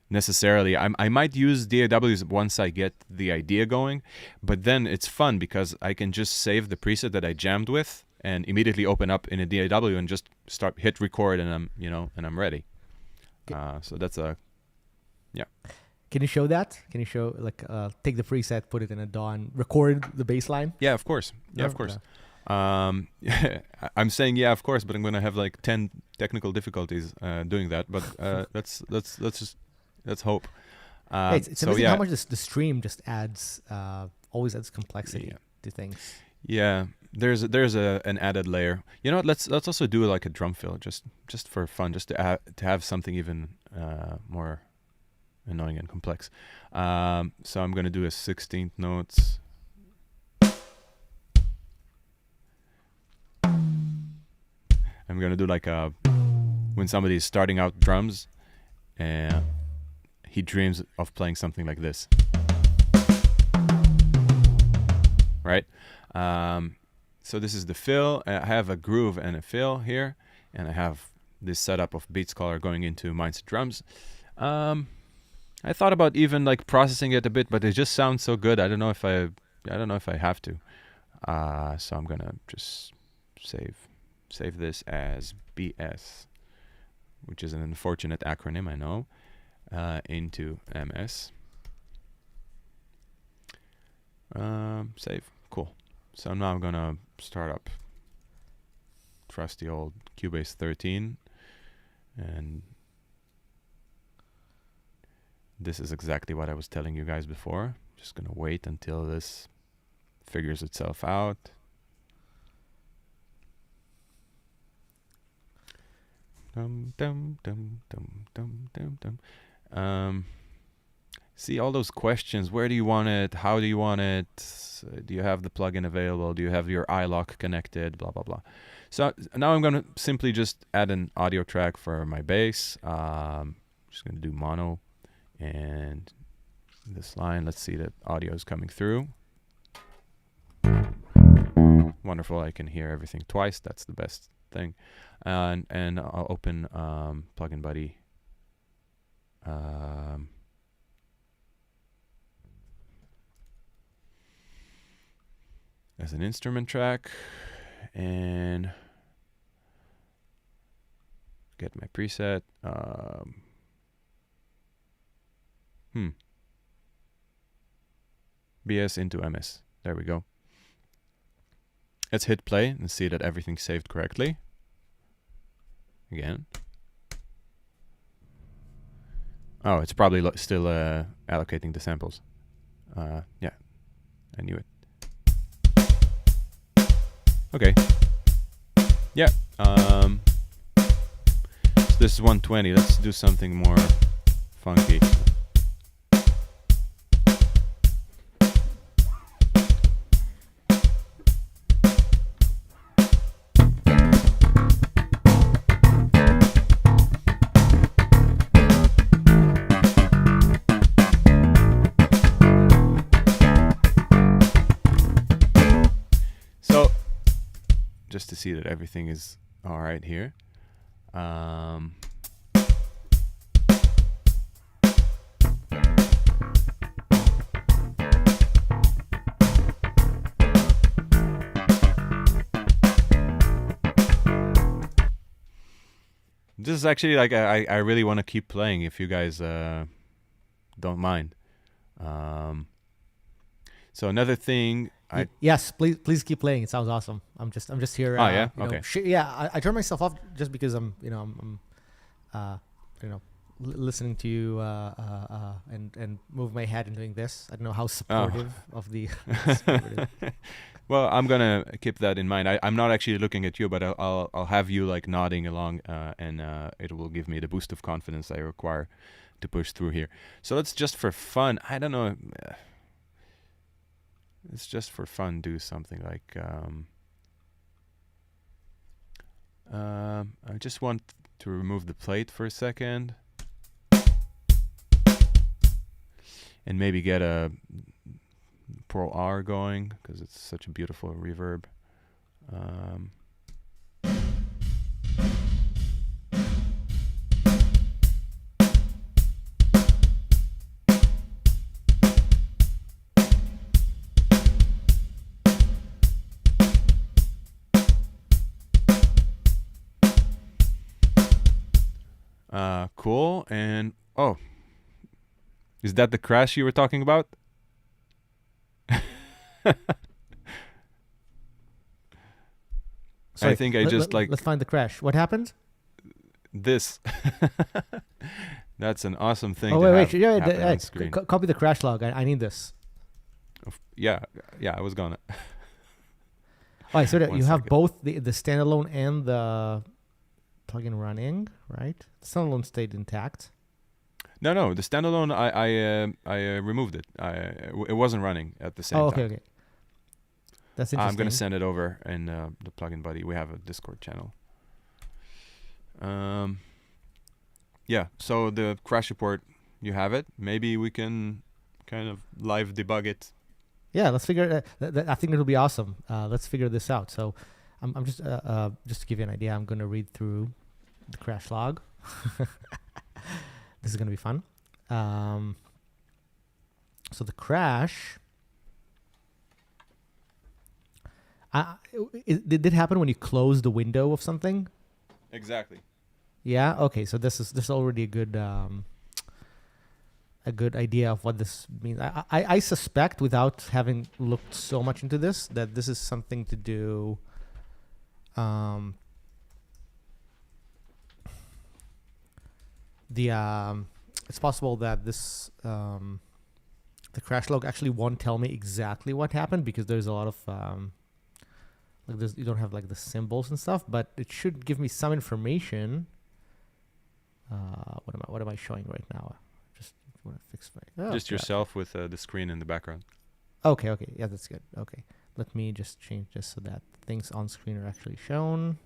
necessarily. I might use DAWs once I get the idea going, but then it's fun because I can just save the preset that I jammed with and immediately open up in a DAW and just hit record, and I'm ready. So that's yeah. Can you show that? Can you show take the preset, put it in a DAW, and record the bass line? Yeah, of course. Yeah, of course. I'm saying yeah, of course, but I'm gonna have like 10 technical difficulties doing that. But let's hope. It's amazing how much the stream just always adds complexity to things. Yeah, there's an added layer. You know what? Let's also do like a drum fill just for fun, just to have something even more annoying and complex. So I'm gonna do a 16th notes. I'm gonna do like when somebody is starting out drums, and he dreams of playing something like this, right? So this is the fill. I have a groove and a fill here, and I have this setup of beat scholar going into Mindset drums. I thought about even like processing it a bit, but it just sounds so good. I don't know if I have to. So I'm gonna just save this as BS, which is an unfortunate acronym, I know, into MS. Save. Cool. So now I'm gonna start up trusty old Cubase 13, and this is exactly what I was telling you guys before. Just gonna wait until this figures itself out. Dum dum dum dum dum dum dum. See all those questions. Where do you want it? How do you want it? Do you have the plugin available? Do you have your iLock connected? Blah, blah, blah. So now I'm going to simply just add an audio track for my bass. Just going to do mono. And this line, let's see that audio is coming through. Wonderful. I can hear everything twice. That's the best thing. And I'll open Plugin Buddy. As an instrument track, and get my preset. BS into MS. There we go. Let's hit play and see that everything's saved correctly. Again. Oh, it's probably still allocating the samples. Yeah, I knew it. Okay. Yeah. So this is 120. Let's do something more funky. Just to see that everything is all right here. This is actually like I really want to keep playing if you guys don't mind. So another thing. Yes, please keep playing. It sounds awesome. I'm just here. Oh yeah, okay. I turn myself off just because I'm listening to you and move my head and doing this. I don't know how supportive of the. Well, I'm gonna keep that in mind. I'm not actually looking at you, but I'll have you like nodding along, and it will give me the boost of confidence I require to push through here. So let's just for fun. I don't know. Let's just for fun do something like I just want to remove the plate for a second and maybe get a Pro R going because it's such a beautiful reverb. Cool. And oh, is that the crash you were talking about? Sorry, I think let's find the crash. What happened? This. That's an awesome thing. Oh, wait. Yeah, screen. Copy the crash log. I need this. Yeah, I was gonna. Oh, so you have both the standalone and the plugin running, right? The standalone stayed intact. No, the standalone I removed it. It wasn't running at the same time. Okay. That's interesting. I'm gonna send it over in the Plugin Buddy. We have a Discord channel. Yeah. So the crash report, you have it. Maybe we can kind of live debug it. Yeah, let's figure. I think it'll be awesome. Let's figure this out. So, I'm just to give you an idea. I'm gonna read through the crash log. This is gonna be fun. So the crash. Did it happen when you close the window of something? Exactly. Yeah. Okay. So this is already a good a good idea of what this means. I suspect, without having looked so much into this, that this is something to do. It's possible that this the crash log actually won't tell me exactly what happened, because there's a lot of like you don't have like the symbols and stuff, but it should give me some information. What am I showing right now? Just want to fix my Just yourself with the screen in the background. Okay, yeah, that's good. Okay, let me just change this so that things on screen are actually shown.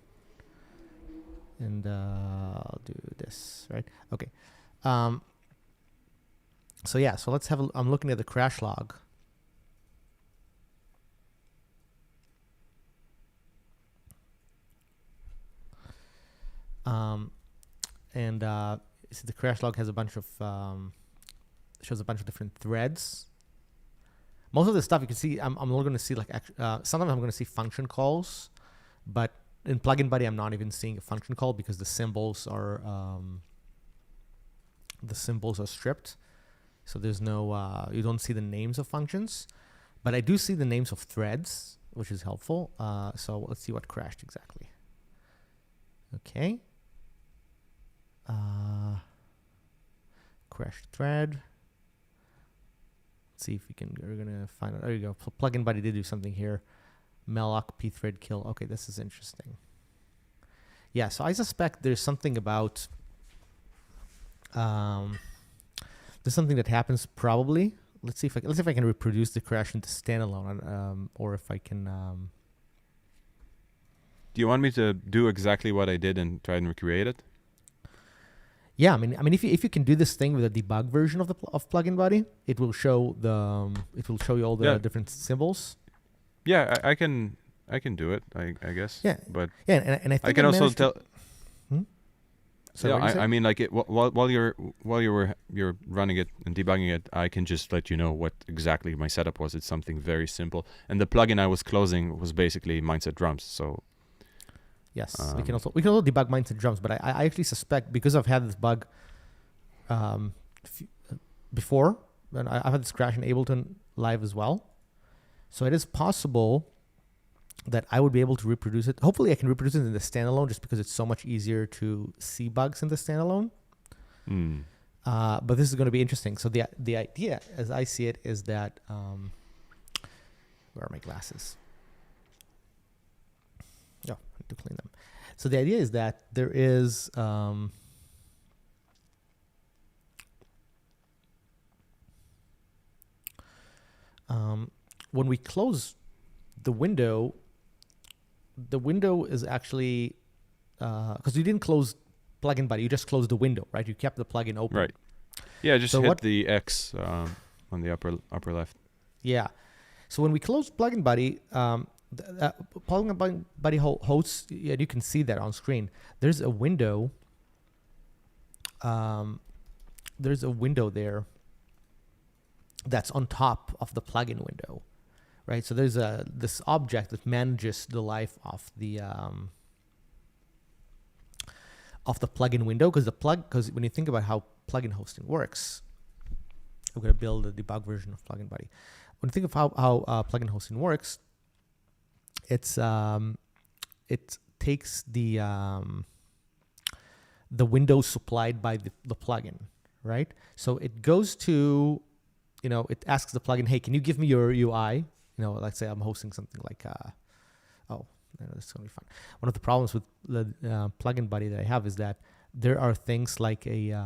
And I'll do this, right? Okay. So yeah, so let's have I'm looking at the crash log. And see, the crash log has a bunch of shows a bunch of different threads. Most of the stuff you can see, I'm only going to see like sometimes I'm going to see function calls, but in Plugin Buddy I'm not even seeing a function call because the symbols are stripped, so there's no you don't see the names of functions, but I do see the names of threads, which is helpful. So let's see what crashed exactly. Okay. Crash thread. Let's see if we're gonna find out. There you go. Plugin Buddy did do something here. malloc pthread kill. Okay, this is interesting. Yeah, so I suspect there's something about there's something that happens probably. Let's see if I can reproduce the crash into standalone, or if I can. Do you want me to do exactly what I did and try and recreate it? Yeah, I mean, if you can do this thing with a debug version of Plugin Buddy, it will show you all the different symbols. Yeah, I can do it. I guess. Yeah, but yeah, and I think I can also tell. So yeah, I mean, like while you're running it and debugging it, I can just let you know what exactly my setup was. It's something very simple, and the plugin I was closing was basically Mindset Drums. So yes, we can also debug Mindset Drums, but I actually suspect, because I've had this bug before, and I've had this crash in Ableton Live as well, so it is possible that I would be able to reproduce it. Hopefully I can reproduce it in the standalone, just because it's so much easier to see bugs in the standalone. But this is going to be interesting. So the idea, as I see it, is that where are my glasses? Oh, I need to clean them. So the idea is that there is when we close the window is actually because you didn't close Plugin Buddy, you just closed the window, right? You kept the plugin open. Right. Yeah, just hit the X on the upper left. Yeah. So when we close Plugin Buddy, Plugin Buddy hosts, yeah, you can see that on screen. There's a window. There's a window there that's on top of the plugin window, right? So there's this object that manages the life of the plugin window, because when you think about how plugin hosting works, I'm going to build a debug version of Plugin Buddy. When you think of how plugin hosting works, it takes the window supplied by the plugin, right? So it goes to, it asks the plugin, hey, can you give me your UI? Let's say I'm hosting something like, this is going to be fun. One of the problems with the Plugin Buddy that I have is that there are things like there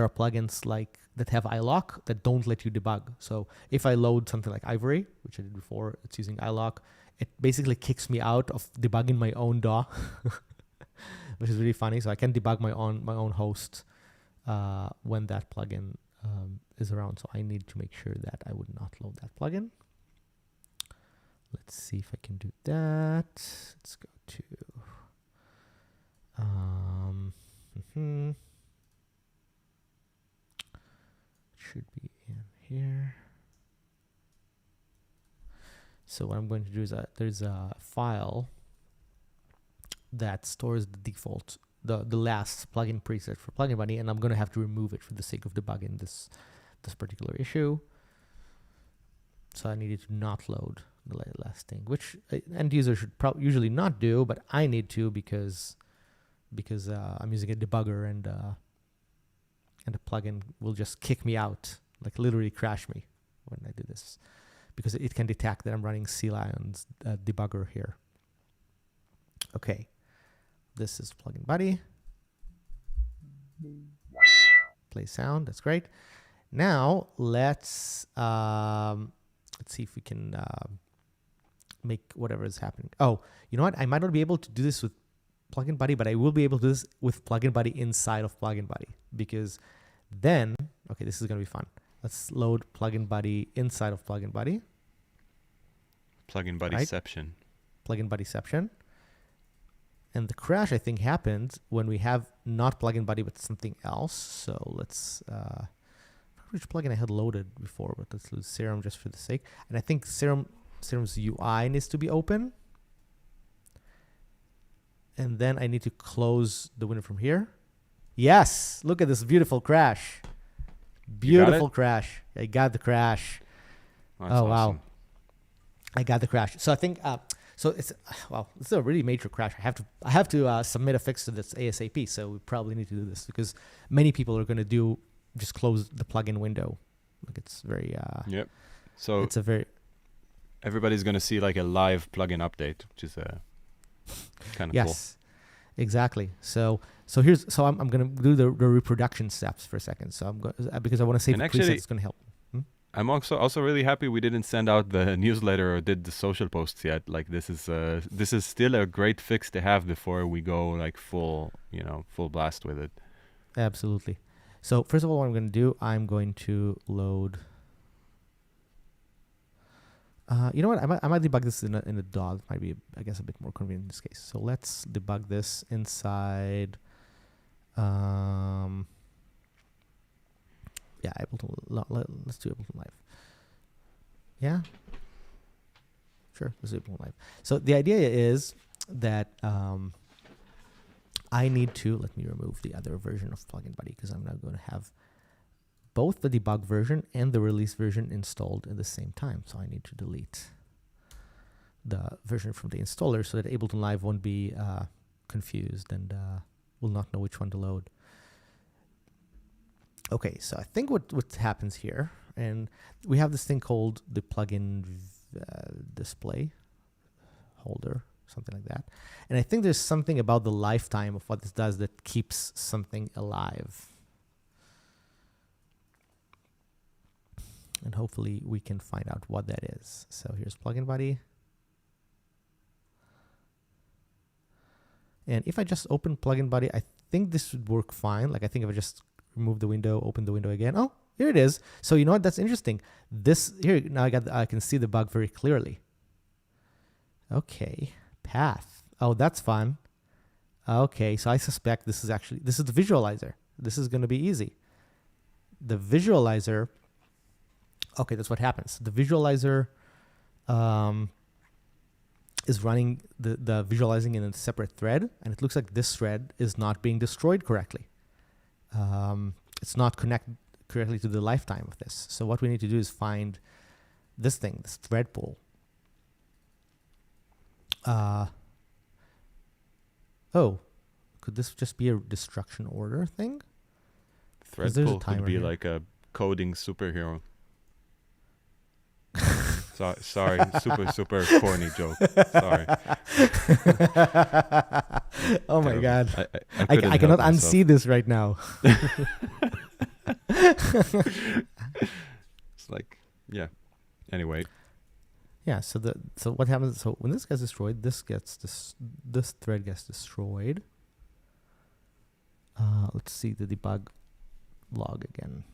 are plugins like that have iLock that don't let you debug. So if I load something like Ivory, which I did before, it's using iLock, it basically kicks me out of debugging my own DAW, which is really funny. So I can debug my own host when that plugin is around. So I need to make sure that I would not load that plugin. Let's see if I can do that. Let's go to should be in here. So what I'm going to do is there's a file that stores the default the last plugin preset for Plugin Buddy, and I'm going to have to remove it for the sake of debugging this particular issue. So I needed to not load the last thing, which end user should usually not do, but I need to because I'm using a debugger, and the plugin will just kick me out, like literally crash me when I do this, because it can detect that I'm running Sea Lion's debugger here. Okay, this is Plugin Buddy. Play sound, that's great. Now let's see if we can make whatever is happening. Oh, you know what? I might not be able to do this with Plugin Buddy, but I will be able to do this with Plugin Buddy inside of Plugin Buddy, because then, okay, this is going to be fun. Let's load Plugin Buddy inside of Plugin Buddy. Plugin Buddyception. Plugin Buddyception. And the crash, I think, happened when we have not Plugin Buddy, but something else. So let's, I forgot which plugin I had loaded before, but let's lose Serum just for the sake. And I think Serum's UI needs to be open. And then I need to close the window from here. Yes, look at this beautiful crash. Beautiful crash. I got the crash. That's awesome. Wow. I got the crash. So I think, so it's a really major crash. I have to submit a fix to this ASAP. So we probably need to do this because many people are going to just close the plugin window. Like it's very, yep. So it's a very, everybody's going to see like a live plugin update, which is kind of cool. Yes, exactly. So I'm going to do the reproduction steps for a second. So I'm going because I want to save the presets. It's going to help. I'm also really happy we didn't send out the newsletter or did the social posts yet. Like this is still a great fix to have before we go like full blast with it. Absolutely. So first of all, what I'm going to do, I'm going to load. You know what? I might debug this in a DAW. Might be, I guess, a bit more convenient in this case. So let's debug this inside. Yeah, Ableton. Let's do Ableton Live. Yeah, sure. Let's do Ableton Live. So the idea is that I need to let me remove the other version of Plugin Buddy because I'm not going to have both the debug version and the release version installed at the same time. So I need to delete the version from the installer so that Ableton Live won't be confused and will not know which one to load. Okay, so I think what happens here, and we have this thing called the plugin display holder, something like that. And I think there's something about the lifetime of what this does that keeps something alive. And hopefully we can find out what that is. So here's Plugin Buddy. And if I just open Plugin Buddy, I think this would work fine. Like I think if I just remove the window, open the window again. Oh, here it is. So you know what? That's interesting. This here now I can see the bug very clearly. Okay, path. Oh, that's fun. Okay, so I suspect this is the visualizer. This is going to be easy. The visualizer. Okay, that's what happens. The visualizer is running the visualizing in a separate thread, and it looks like this thread is not being destroyed correctly. It's not connected correctly to the lifetime of this. So what we need to do is find this thing, this thread pool. Oh, could this just be a destruction order thing? Thread pool could be like a coding superhero. Sorry, super corny joke. Sorry. Oh my God. I cannot unsee this right now. It's like, yeah. Anyway. Yeah. So what happens? So when this gets destroyed, this thread gets destroyed. Let's see the debug log again.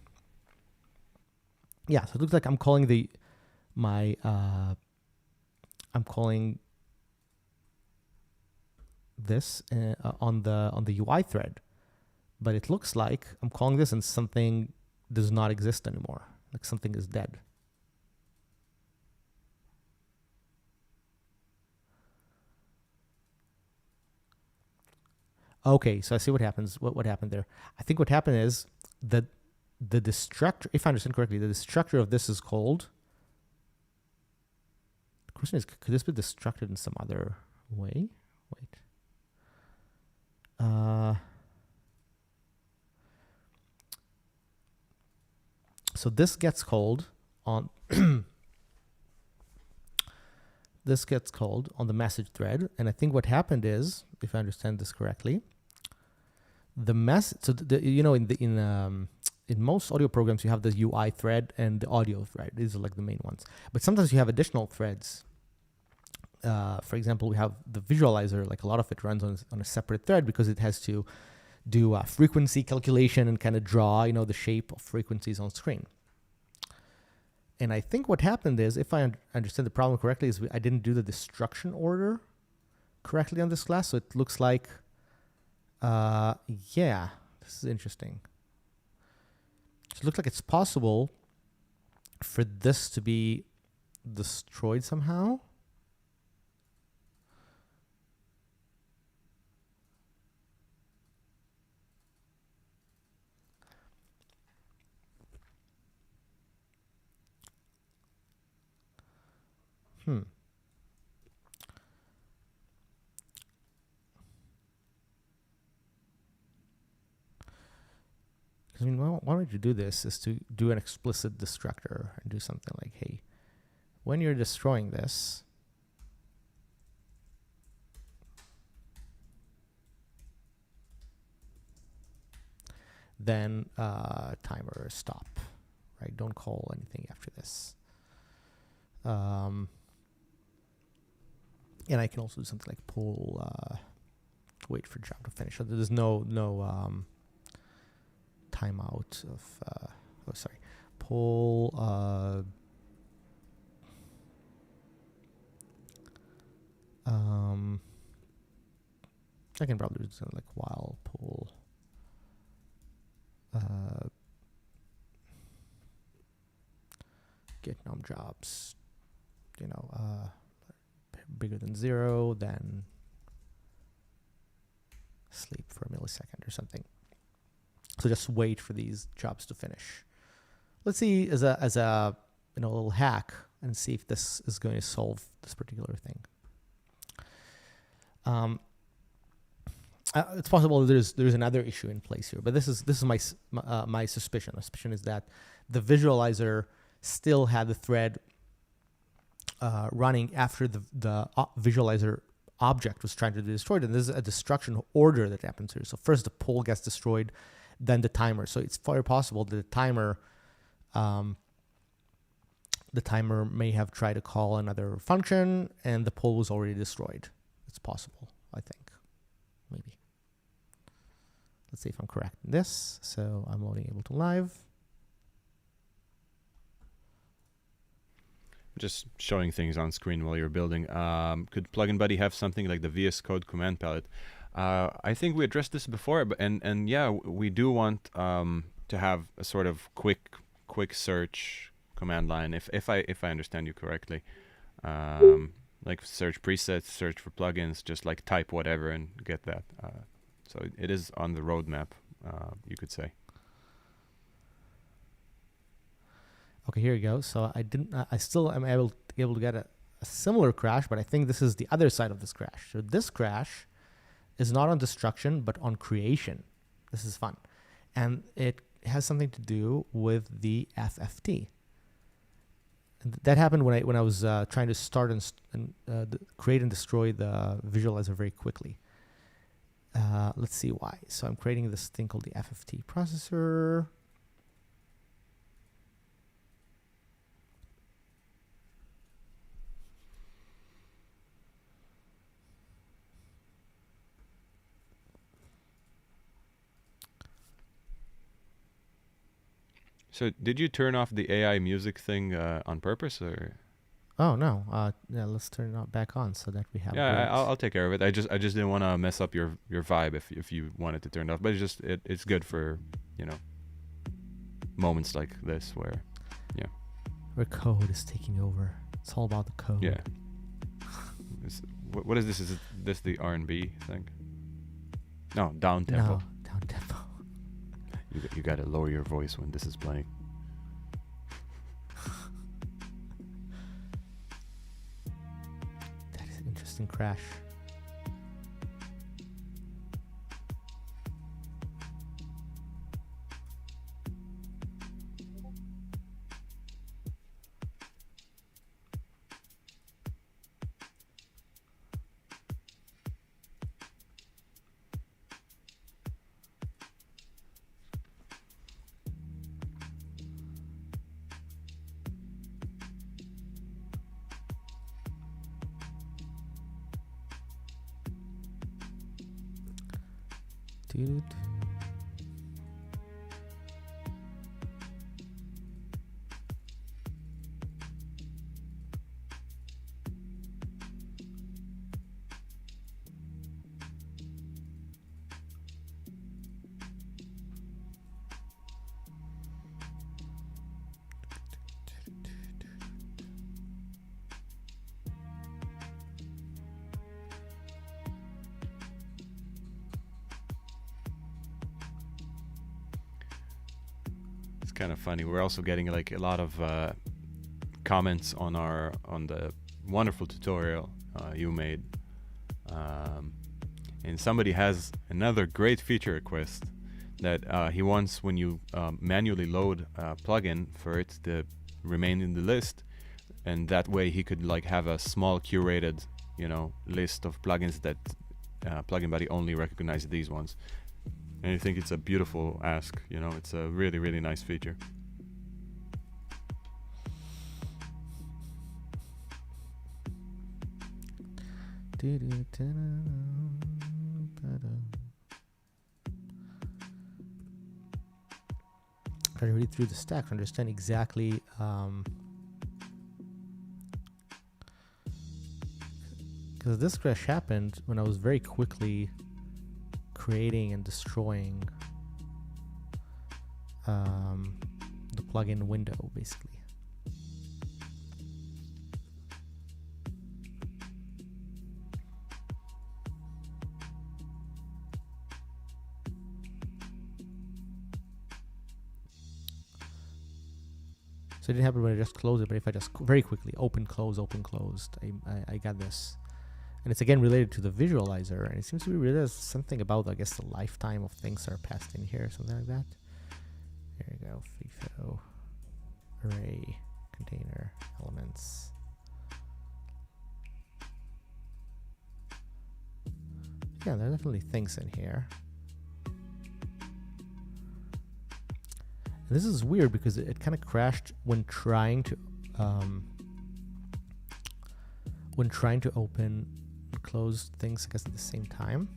Yeah. So it looks like I'm calling I'm calling this on the UI thread, but it looks like I'm calling this and something does not exist anymore. Like something is dead. Okay, so I see what happens. What happened there? I think what happened is that the destructor, if I understand correctly, the destructor of this is called. The question is, could this be destructed in some other way? Wait. So this gets called on this gets called on the message thread, and I think what happened is, if I understand this correctly, the message. So in most audio programs you have the UI thread and the audio thread. These are like the main ones. But sometimes you have additional threads. For example, we have the visualizer. Like a lot of it runs on a separate thread because it has to do frequency calculation and kind of draw, the shape of frequencies on screen. And I think what happened is, if I understand the problem correctly, is I didn't do the destruction order correctly on this class. So it looks like, this is interesting. So it looks like it's possible for this to be destroyed somehow. I mean, one way to do this is to do an explicit destructor and do something like, hey, when you're destroying this, then timer stop, right? Don't call anything after this. And I can also do something like pull, wait for job to finish. So there's no timeout of, pull, I can probably do something like while pull, get num jobs, bigger than 0, then sleep for a millisecond or something. So just wait for these jobs to finish. Let's see as a little hack and see if this is going to solve this particular thing. It's possible there's another issue in place here, but this is my suspicion. My suspicion is that the visualizer still had the thread running after the visualizer object was trying to be destroyed, and there's a destruction order that happens here. So first the poll gets destroyed, then the timer. So it's very possible that the timer may have tried to call another function, and the poll was already destroyed. It's possible, I think, maybe. Let's see if I'm correct in this. So I'm loading Ableton Live. Just showing things on screen while you're building. Could Plugin Buddy have something like the VS Code command palette? I think we addressed this before, and yeah, we do want to have a sort of quick search command line. If I understand you correctly, like search presets, search for plugins, just like type whatever and get that. So it is on the roadmap, you could say. Okay, here we go. So I still am able to get a similar crash, but I think this is the other side of this crash. So this crash is not on destruction, but on creation. This is fun. And it has something to do with the FFT. And that happened when I was trying to start and create and destroy the visualizer very quickly. Let's see why. So I'm creating this thing called the FFT processor. So did you turn off the AI music thing on purpose, or? Oh no! Yeah, let's turn it back on so that we have. Yeah, I'll take care of it. I just didn't want to mess up your vibe if you wanted to turn it off. But it's good for moments like this where code is taking over. It's all about the code. Yeah. What is this? Is this the R&B thing? No, down tempo. No, down tempo. You got to lower your voice when this is playing. That is an interesting crash. Doo-doo-doo. It's kind of funny. We're also getting like a lot of comments on the wonderful tutorial you made, and somebody has another great feature request that he wants when you manually load a plugin for it to remain in the list, and that way he could like have a small curated, list of plugins that Plugin Buddy only recognizes these ones. And I think it's a beautiful ask. It's a really, really nice feature. Trying to read through the stack to understand exactly because this crash happened when I was very quickly creating and destroying the plugin window, basically. So it didn't happen when I just closed it, but if I just very quickly open, closed, I got this. And it's again related to the visualizer, and it seems to be related to something about, I guess, the lifetime of things that are passed in here, something like that. There you go, FIFO, array, container, elements. Yeah, there are definitely things in here. And this is weird because it kind of crashed when trying to open and close things, I guess, at the same time.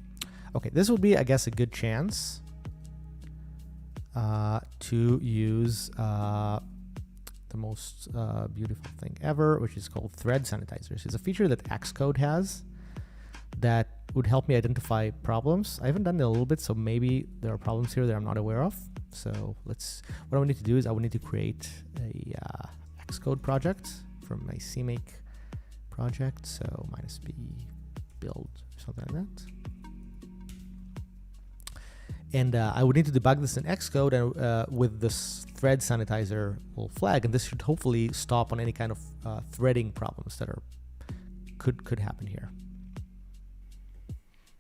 Okay, this will be, I guess, a good chance to use the most beautiful thing ever, which is called thread sanitizers. It's a feature that Xcode has that would help me identify problems. I haven't done it a little bit, so maybe there are problems here that I'm not aware of. So what I would need to do is I would need to create a Xcode project from my CMake project. So -b build, something like that. And I would need to debug this in Xcode, and with this thread sanitizer will flag, and this should hopefully stop on any kind of threading problems that could happen here.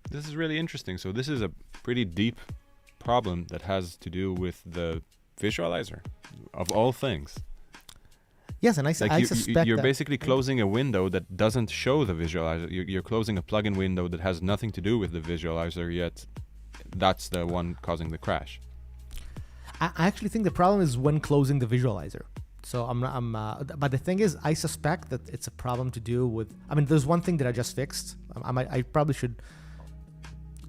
This is really interesting. So this is a pretty deep problem that has to do with the visualizer, of all things. Yes, and I suspect you're basically closing a window that doesn't show the visualizer. You're closing a plugin window that has nothing to do with the visualizer, yet that's the one causing the crash. I actually think the problem is when closing the visualizer. So but the thing is, I suspect that it's a problem to do with, there's one thing that I just fixed. I probably should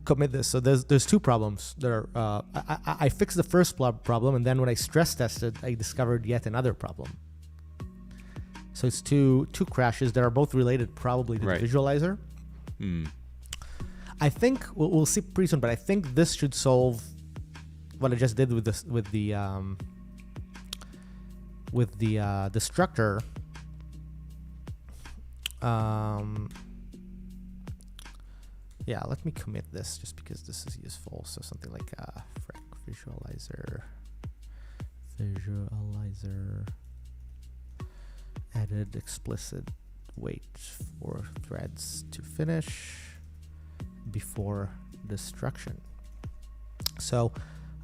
commit this. So there's two problems that are, I fixed the first problem, and then when I stress tested, I discovered yet another problem. So it's two crashes that are both related probably to the visualizer. I think we'll see pretty soon, but I think this should solve what I just did with this with the destructor. Yeah, let me commit this just because this is useful. So something like frac visualizer added explicit wait for threads to finish before destruction. So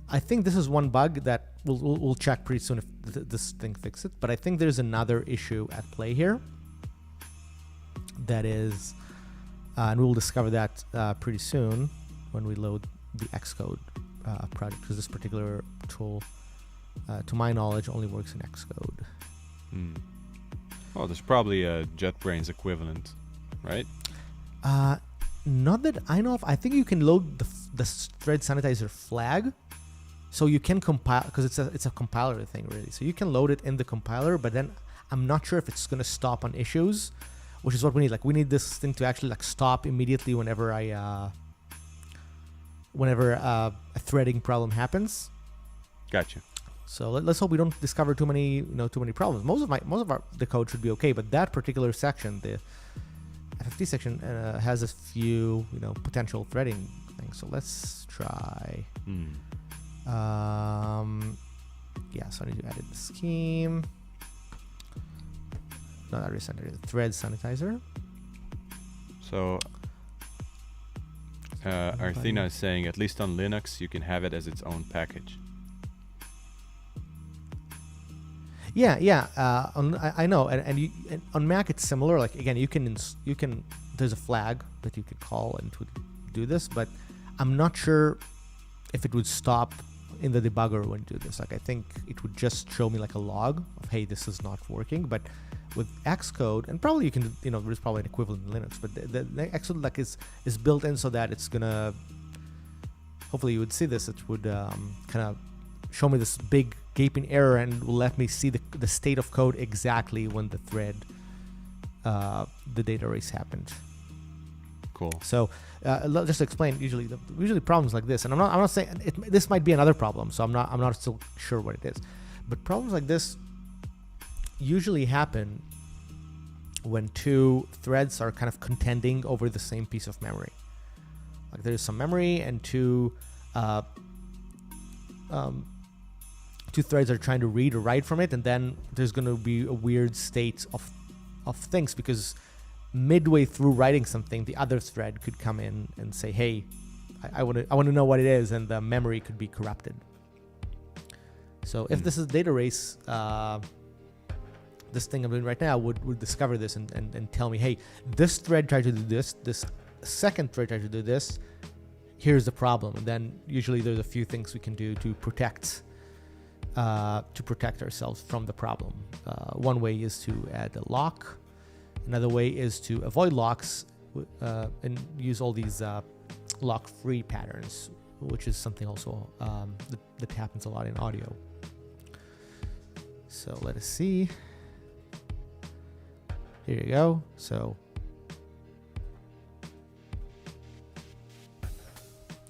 I think this is one bug that we'll check pretty soon if this thing fixes it. But I think there's another issue at play here. That is, and we'll discover that pretty soon when we load the Xcode project, because this particular tool, to my knowledge, only works in Xcode. Well, there's probably a JetBrains equivalent, right? Not that I know of. I think you can load the thread sanitizer flag, so you can compile, because it's a compiler thing really. So you can load it in the compiler, but then I'm not sure if it's going to stop on issues, which is what we need. Like we need this thing to actually like stop immediately whenever a threading problem happens. Gotcha. So let's hope we don't discover too many problems. Most of the code should be okay, but that particular section, the FFT section, has a few potential threading things. So let's try. Yeah, so I need to edit the scheme. Not the thread sanitizer. So Arthina is saying at least on Linux you can have it as its own package. Yeah. I know, and on Mac it's similar. Like again, you can there's a flag that you could call and it would do this, but I'm not sure if it would stop in the debugger when you do this. Like I think it would just show me like a log of hey, this is not working. But with Xcode, and probably you can there's probably an equivalent in Linux, but the Xcode like is built in so that it's gonna, hopefully you would see this, it would kind of show me this big gaping error and will let me see the state of code exactly when the thread the data erase happened. Cool. So just to explain, usually problems like this, and I'm not saying this might be another problem, so I'm not still sure what it is, but problems like this usually happen when two threads are kind of contending over the same piece of memory. Like there's some memory and two threads are trying to read or write from it, and then there's going to be a weird state of things, because midway through writing something, the other thread could come in and say, hey, I want to know what it is, and the memory could be corrupted. So if this is data erase, this thing I'm doing right now would discover this and tell me, hey, this thread tried to do this second thread tried to do this, here's the problem. And then usually there's a few things we can do to protect ourselves from the problem. One way is to add a lock. Another way is to avoid locks and use all these lock-free patterns, which is something also that happens a lot in audio. So let us see. Here you go. So,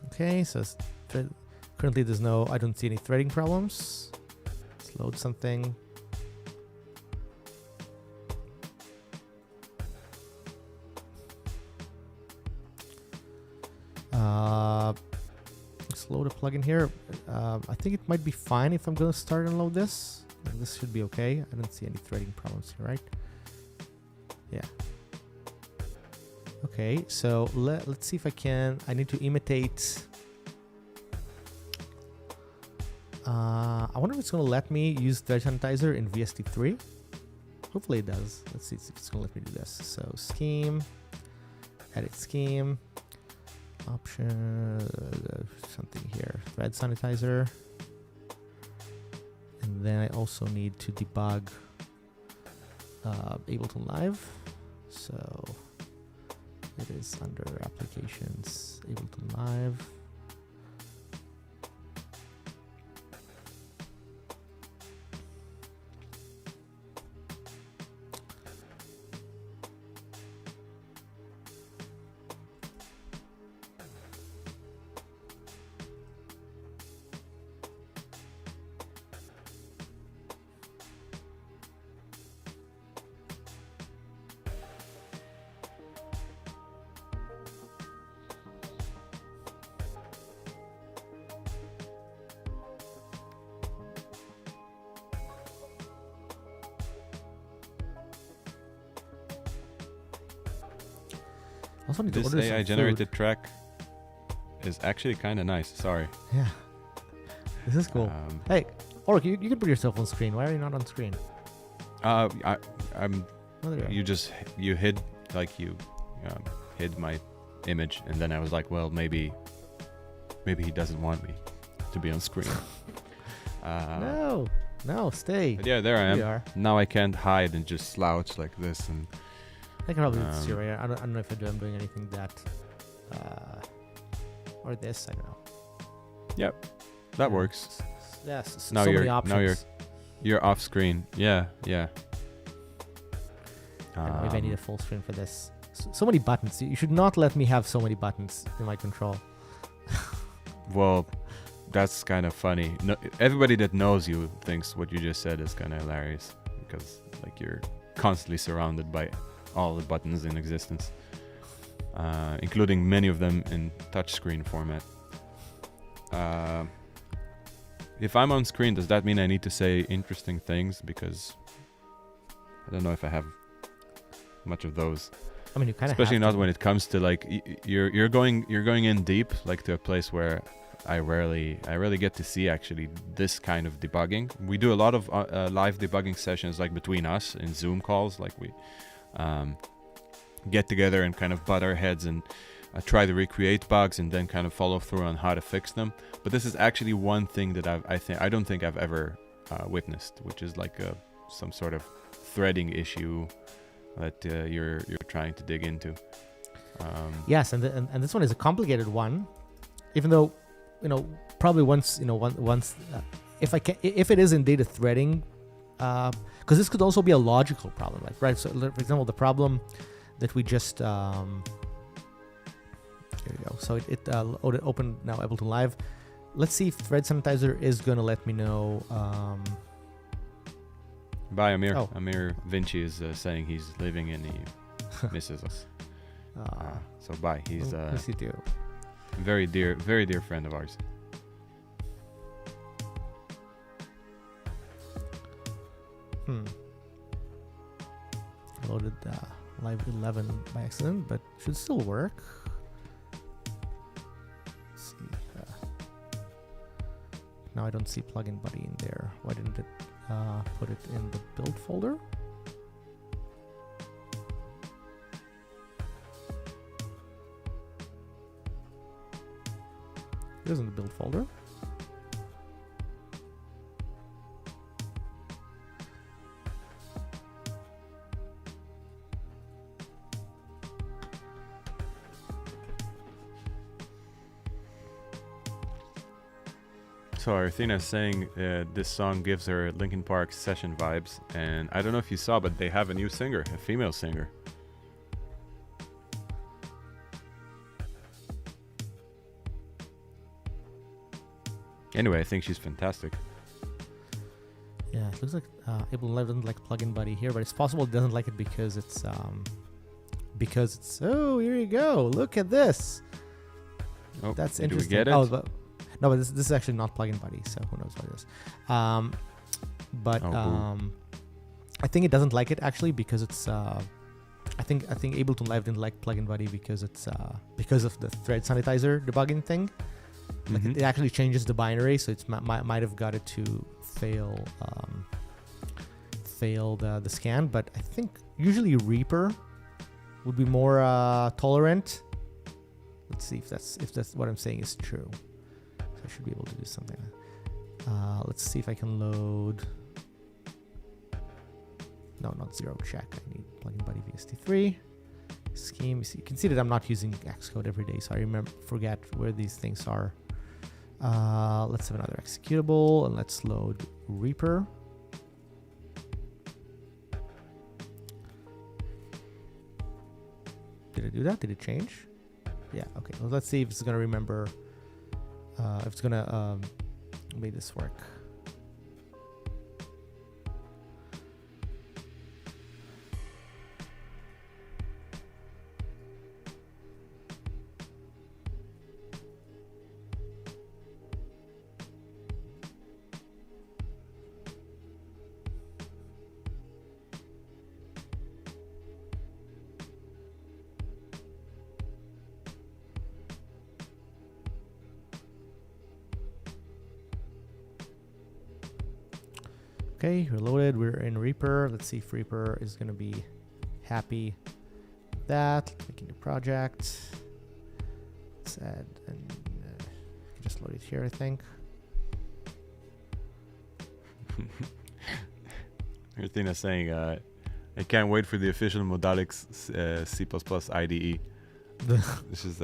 okay. So currently I don't see any threading problems. Let's load something. Let's load a plugin here. I think it might be fine if I'm going to start and load this. This should be okay. I don't see any threading problems here, right? Yeah. Okay, so let's see if I need to imitate. I wonder if it's going to let me use thread sanitizer in VST3. Hopefully it does. Let's see if it's going to let me do this. So scheme, edit scheme, option, something here, thread sanitizer. And then I also need to debug Ableton Live. So it is under applications, Ableton Live. also need to This order some AI food. generated track is actually kind of nice. Sorry. Yeah. This is cool. Hey, Orc, you can put yourself on screen. Why are you not on screen? I'm. Oh, there you You hid hid my image, and then I was like, well, maybe he doesn't want me to be on screen. are. No, stay. But yeah, there I am. You are. Now I can't hide and just slouch like this. And I can probably see right here. I don't know if I'm doing anything that, or this. I don't know. Yep, that works. Yes. Now so you're many options. you're off screen. Yeah. Maybe I need a full screen for this. So many buttons. You should not let me have so many buttons in my control. Well, that's kind of funny. No, everybody that knows you thinks what you just said is kind of hilarious because like you're constantly surrounded by all the buttons in existence, including many of them in touchscreen format. If I'm on screen, does that mean I need to say interesting things? Because I don't know if I have much of those. I mean, you kind of especially have not when it comes to like you're going in deep, like to a place where I rarely get to see actually this kind of debugging. We do a lot of live debugging sessions like between us in Zoom calls, like we get together and kind of butt our heads and try to recreate bugs and then kind of follow through on how to fix them. But this is actually one thing that I don't think I've ever witnessed, which is like some sort of threading issue that you're trying to dig into. Yes, and this one is a complicated one, even though probably once if it is indeed a threading, because this could also be a logical problem, like right. So for example, the problem that we just here we go. So it opened now Ableton Live. Let's see if Thread Sanitizer is gonna let me know. Bye, Amir. Oh. Amir Vinci is saying he's leaving and he misses us. So bye. He's yes, you do. very dear friend of ours. Loaded Live 11 by accident, but should still work. Let's see. Now I don't see plugin buddy in there. Why didn't it put it in the build folder? It is in the build folder. So Arthena is saying this song gives her Linkin Park session vibes, and I don't know if you saw, but they have a new singer, a female singer. Anyway, I think she's fantastic. Yeah, it looks like Ableton Live doesn't like plugin buddy here, but it's possible it doesn't like it because it's oh, here you go, look at this. Oh, That's did interesting. we get it? Oh, no, but this is actually not plugin buddy, so who knows what it is. I think it doesn't like it actually because it's I think Ableton Live didn't like plugin buddy because it's because of the thread sanitizer debugging thing. Like it actually changes the binary, so it's might have got it to fail the scan. But I think usually Reaper would be more tolerant. Let's see if that's what I'm saying is true. So I should be able to do something. Let's see if I can load. No, not zero check. I need plugin buddy VST3 scheme. You can see that I'm not using Xcode every day, so I forget where these things are. Let's have another executable and let's load Reaper. Did I do that? Did it change? Yeah, okay. Well, let's see if it's gonna remember, if it's gonna make this work. Okay, reloaded. We're in Reaper. Let's see if Reaper is going to be happy with that. Make a new project. Let's add, and just load it here, I think. Martina's saying, I can't wait for the official Modalix C++ IDE. This is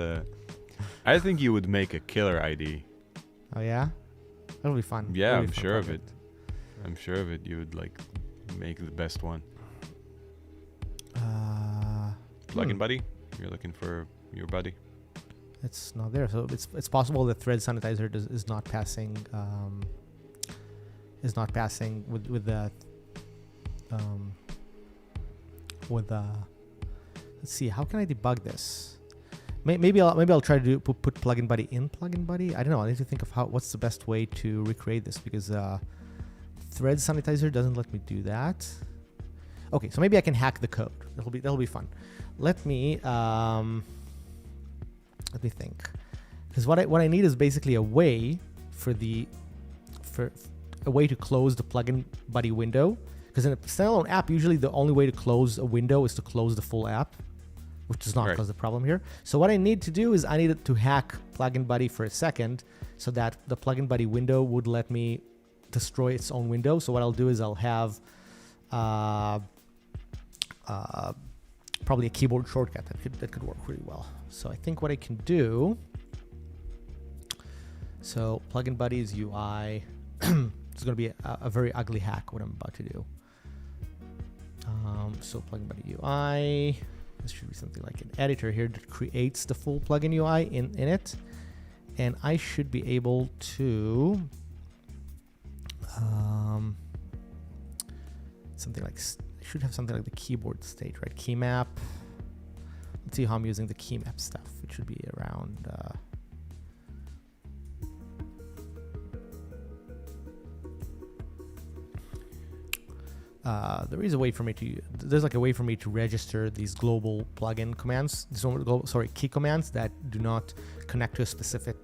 I think you would make a killer IDE. Oh yeah, that'll be fun. Yeah, That'll be I'm a fun sure of project. it. I'm sure of it. You would like make the best one. Plugin buddy, you're looking for your buddy. It's not there, so it's possible that thread sanitizer is not passing with the let's see, how can I debug this? Maybe I'll try to put plugin buddy in plugin buddy. I don't know. I need to think of what's the best way to recreate this, because thread sanitizer doesn't let me do that. Okay, so maybe I can hack the code. That'll be fun. Let me think, because what I need is basically a way for a way to close the plugin buddy window. Because in a standalone app, usually the only way to close a window is to close the full app, which does not cause the problem here. So what I need to do is I need to hack plugin buddy for a second, so that the plugin buddy window would let me destroy its own window. So what I'll do is I'll have probably a keyboard shortcut that could work really well. So I think what I can do. So plugin buddy's UI. It's going to be a very ugly hack what I'm about to do. So plugin buddy UI. This should be something like an editor here that creates the full plugin UI in it, and I should be able to something like I should have something like the keyboard state, right? Key map. Let's see how I'm using the key map stuff. It should be around. There's a way for me to register these global plugin commands, key commands that do not connect to a specific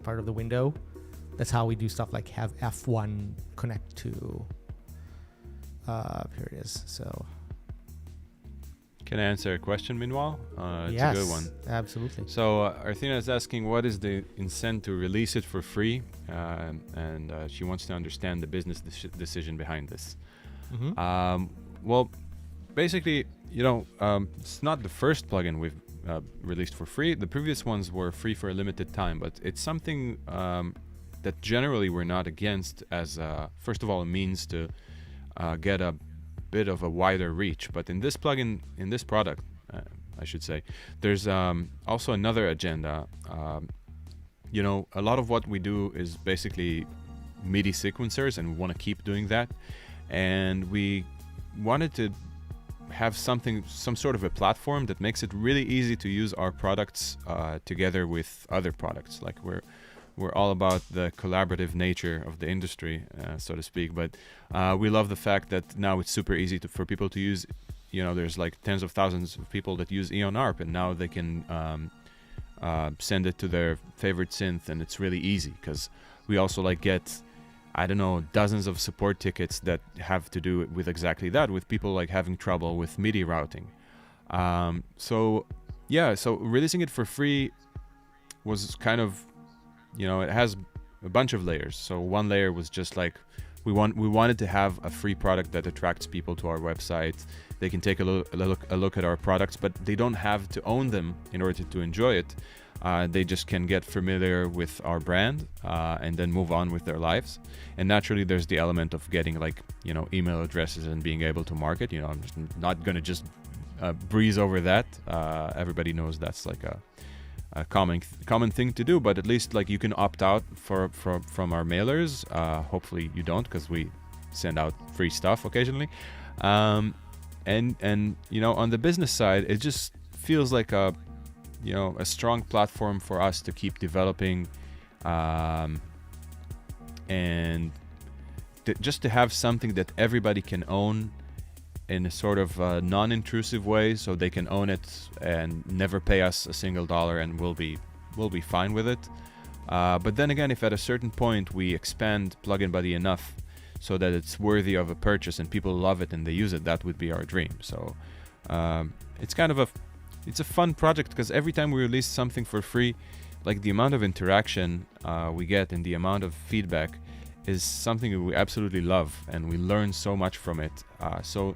part of the window. That's how we do stuff like have F1 connect to. Here it is. So. Can I answer a question meanwhile? It's Yes, a good one. Absolutely. So Arthina is asking, what is the incentive to release it for free? And she wants to understand the business decision behind this. Mm-hmm. Well, basically, it's not the first plugin we've released for free. The previous ones were free for a limited time, but it's something that generally we're not against as, first of all, a means to get a bit of a wider reach. But in this plugin, in this product, I should say, there's also another agenda. A lot of what we do is basically MIDI sequencers, and we want to keep doing that. And we wanted to have some sort of a platform that makes it really easy to use our products together with other products. Like we're all about the collaborative nature of the industry, so to speak. But we love the fact that now it's super easy for people to use. There's like tens of thousands of people that use Eon ARP, and now they can send it to their favorite synth, and it's really easy because we also get, I don't know, dozens of support tickets that have to do with exactly that, with people having trouble with MIDI routing. So releasing it for free was kind of, it has a bunch of layers. So one layer was just we wanted to have a free product that attracts people to our website. They can take a look at our products, but they don't have to own them in order to enjoy it. They just can get familiar with our brand and then move on with their lives. And naturally, there's the element of getting email addresses and being able to market. I'm just not going to just breeze over that. Everybody knows that's a common thing to do, but at least you can opt out from our mailers. Hopefully you don't, because we send out free stuff occasionally. And on the business side, it just feels like a strong platform for us to keep developing, and just to have something that everybody can own in a sort of non-intrusive way, so they can own it and never pay us a single dollar, and we'll be fine with it. But then again, if at a certain point we expand Plugin Buddy enough so that it's worthy of a purchase and people love it and they use it, that would be our dream. So it's kind of it's a fun project, because every time we release something for free, like the amount of interaction we get and the amount of feedback is something that we absolutely love, and we learn so much from it. So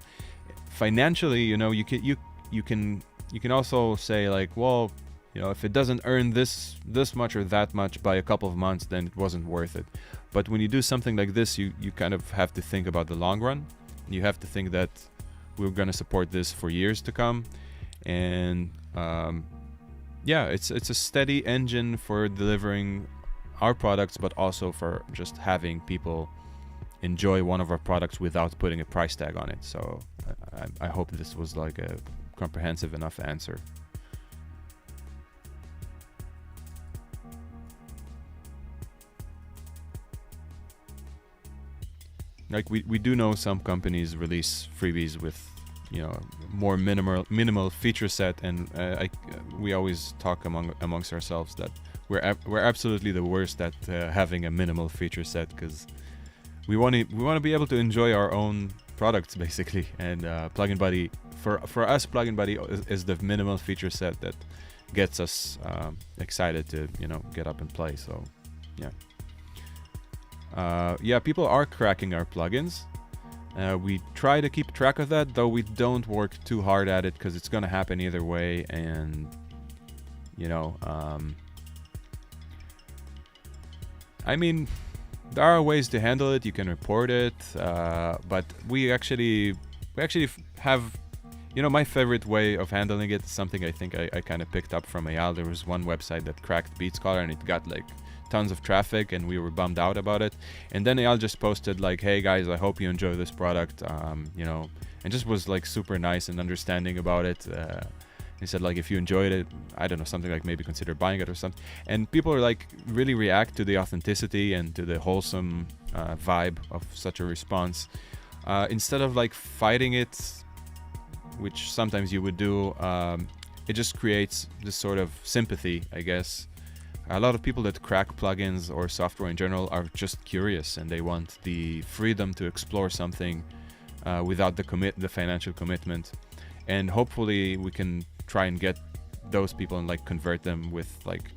financially, you know, you can also say like, well, you know, if it doesn't earn this much or that much by a couple of months, then it wasn't worth it. But when you do something like this, you kind of have to think about the long run. You have to think that we're going to support this for years to come. And yeah, it's a steady engine for delivering our products, but also for just having people enjoy one of our products without putting a price tag on it. So I hope this was like a comprehensive enough answer. Like we do know some companies release freebies with, you know, more minimal feature set, and we always talk amongst ourselves that we're absolutely the worst at having a minimal feature set, because we want to be able to enjoy our own products basically, and Plugin Buddy for us, Plugin Buddy is the minimal feature set that gets us excited to, you know, get up and play. So yeah. Yeah, people are cracking our plugins. We try to keep track of that, though we don't work too hard at it, because it's going to happen either way. And, you know, I mean, there are ways to handle it. You can report it, but we actually have, you know, my favorite way of handling it is something I think I kind of picked up from Eyal. There was one website that cracked Beat Scholar, and it got like tons of traffic, and we were bummed out about it. And then Eyal just posted like, hey guys, I hope you enjoy this product, you know, and just was like super nice and understanding about it. He said like, if you enjoyed it, I don't know, something like maybe consider buying it or something. And people are like really react to the authenticity and to the wholesome vibe of such a response, instead of like fighting it, which sometimes you would do. It just creates this sort of sympathy, I guess. A lot of people that crack plugins or software in general are just curious, and they want the freedom to explore something without the financial commitment. And hopefully we can try and get those people and like convert them with like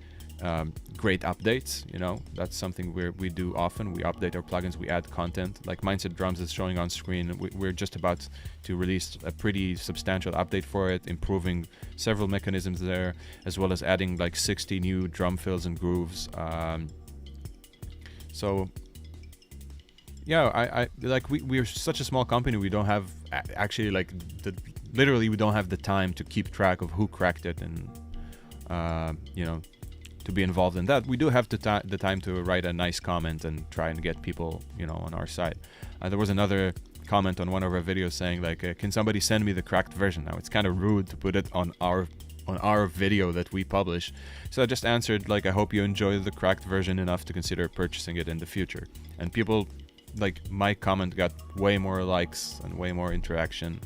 great updates. You know, that's something we do often. We update our plugins, we add content. Like Mindset Drums is showing on screen. We're just about to release a pretty substantial update for it, improving several mechanisms there, as well as adding like 60 new drum fills and grooves. So yeah, I like we're such a small company. We don't have actually like literally we don't have the time to keep track of who cracked it and you know, to be involved in that. We do have the time to write a nice comment and try and get people, you know, on our side. There was another comment on one of our videos saying like, can somebody send me the cracked version? Now it's kind of rude to put it on our video that we publish. So I just answered like, I hope you enjoy the cracked version enough to consider purchasing it in the future. And people, like, my comment got way more likes and way more interaction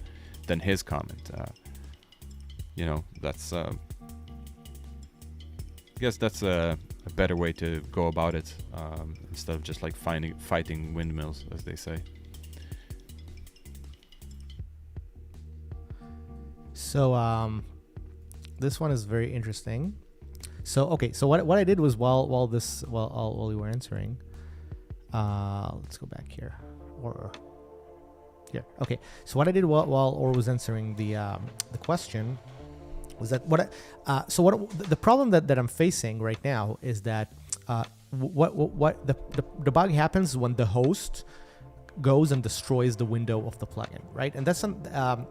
than his comment. You know, that's I guess that's a better way to go about it, instead of just like fighting windmills, as they say. So this one is very interesting. So okay, so what I did was while you were answering, let's go back here, or here. Okay, so what I did while Or was answering the question was that the problem that I'm facing right now is that what the bug happens when the host goes and destroys the window of the plugin, right? And that's a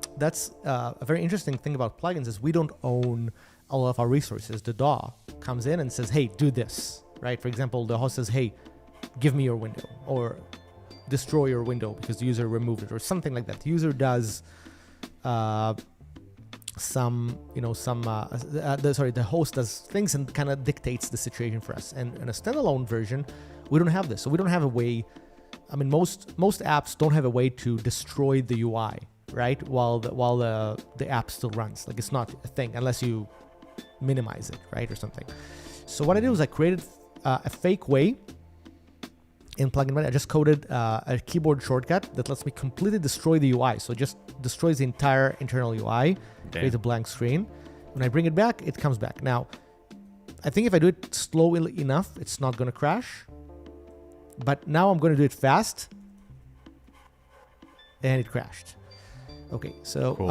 very interesting thing about plugins is we don't own a lot of our resources. The DAW comes in and says, hey, do this, right? For example, the host says, hey, give me your window, or destroy your window because the user removed it, or something like that. The user does the host does things and kind of dictates the situation for us. And in a standalone version, we don't have this. So we don't have a way. I mean, most apps don't have a way to destroy the UI, right? While the app still runs. Like, it's not a thing unless you minimize it, right, or something. So what I did was I created a fake way in Plugin Buddy, I just coded a keyboard shortcut that lets me completely destroy the UI. So it just destroys the entire internal UI, creates a blank screen. When I bring it back, it comes back. Now, I think if I do it slowly enough, it's not going to crash. But now I'm going to do it fast. And it crashed. Okay, so cool.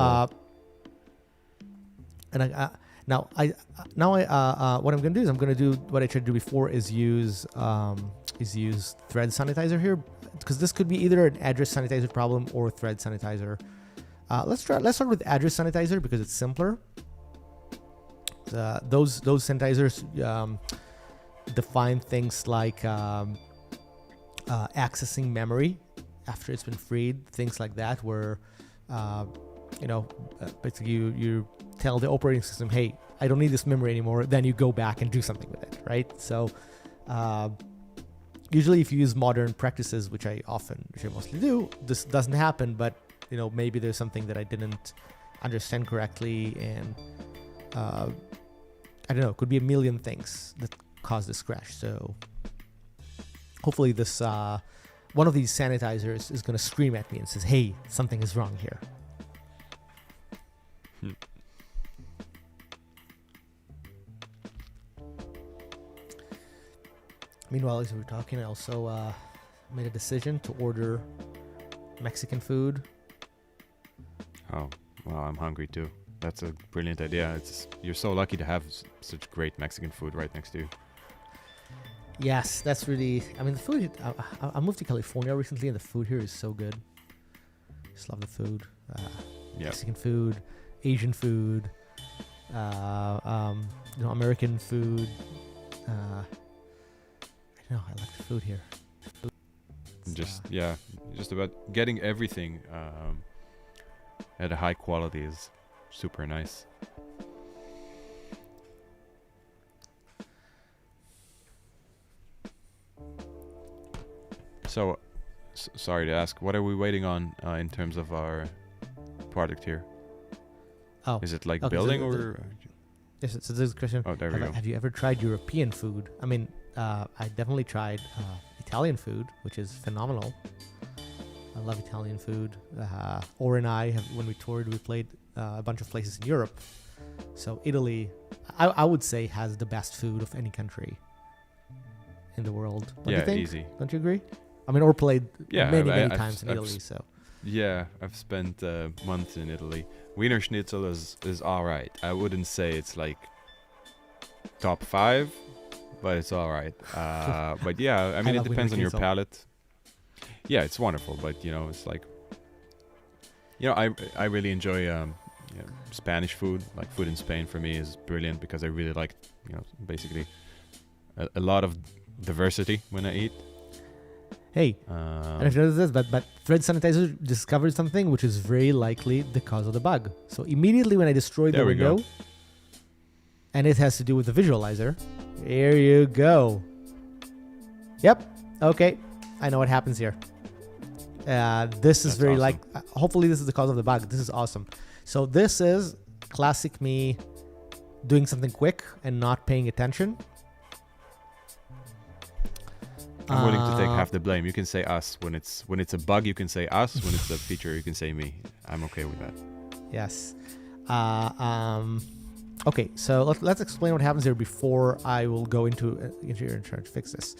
what I'm going to do is I'm going to do what I tried to do before is use thread sanitizer here, because this could be either an address sanitizer problem or thread sanitizer. Let's start with address sanitizer because it's simpler. Those sanitizers define things like accessing memory after it's been freed, things like that, where basically you tell the operating system, hey, I don't need this memory anymore, then you go back and do something with it, right? So usually if you use modern practices, which I mostly do, this doesn't happen, but maybe there's something that I didn't understand correctly, and I don't know, it could be a million things that cause this crash. So hopefully this one of these sanitizers is going to scream at me and says, hey, something is wrong here. Meanwhile, as we were talking, I also made a decision to order Mexican food. Oh, well, I'm hungry too. That's a brilliant idea. You're so lucky to have such great Mexican food right next to you. Yes, that's really... I mean, the food... I moved to California recently, and the food here is so good. Just love the food. Mexican food, Asian food, American food. I like the food here. Just about getting everything at a high quality is super nice. So, sorry to ask, what are we waiting on in terms of our product here? Oh, is it like building or? Yes, it's a question. Oh, there we go. Have you ever tried European food? I mean, I definitely tried Italian food, which is phenomenal. I love Italian food. Or and I, when we toured, we played a bunch of places in Europe. So Italy, I would say, has the best food of any country in the world. Don't you think? Easy. Don't you agree? I mean, or played many times in I've Italy. So yeah, I've spent months in Italy. Wiener Schnitzel is all right. I wouldn't say it's like top 5, but it's all right. But yeah, I mean, it depends on your palate. Yeah, it's wonderful, but it's like, I really enjoy Spanish food. Like food in Spain for me is brilliant because I really like basically a lot of diversity when I eat. Hey, I don't know if you noticed this, but Thread Sanitizer discovered something which is very likely the cause of the bug. So immediately when I destroyed the window, and it has to do with the visualizer, here you go. Yep, okay, I know what happens here. This is very awesome. Hopefully this is the cause of the bug. This is awesome. So this is classic me doing something quick and not paying attention. I'm willing to take half the blame. You can say us when it's a bug. You can say us when it's a feature. You can say me. I'm okay with that. Yes. Okay. So let's explain what happens here before I will go into here and try to fix this.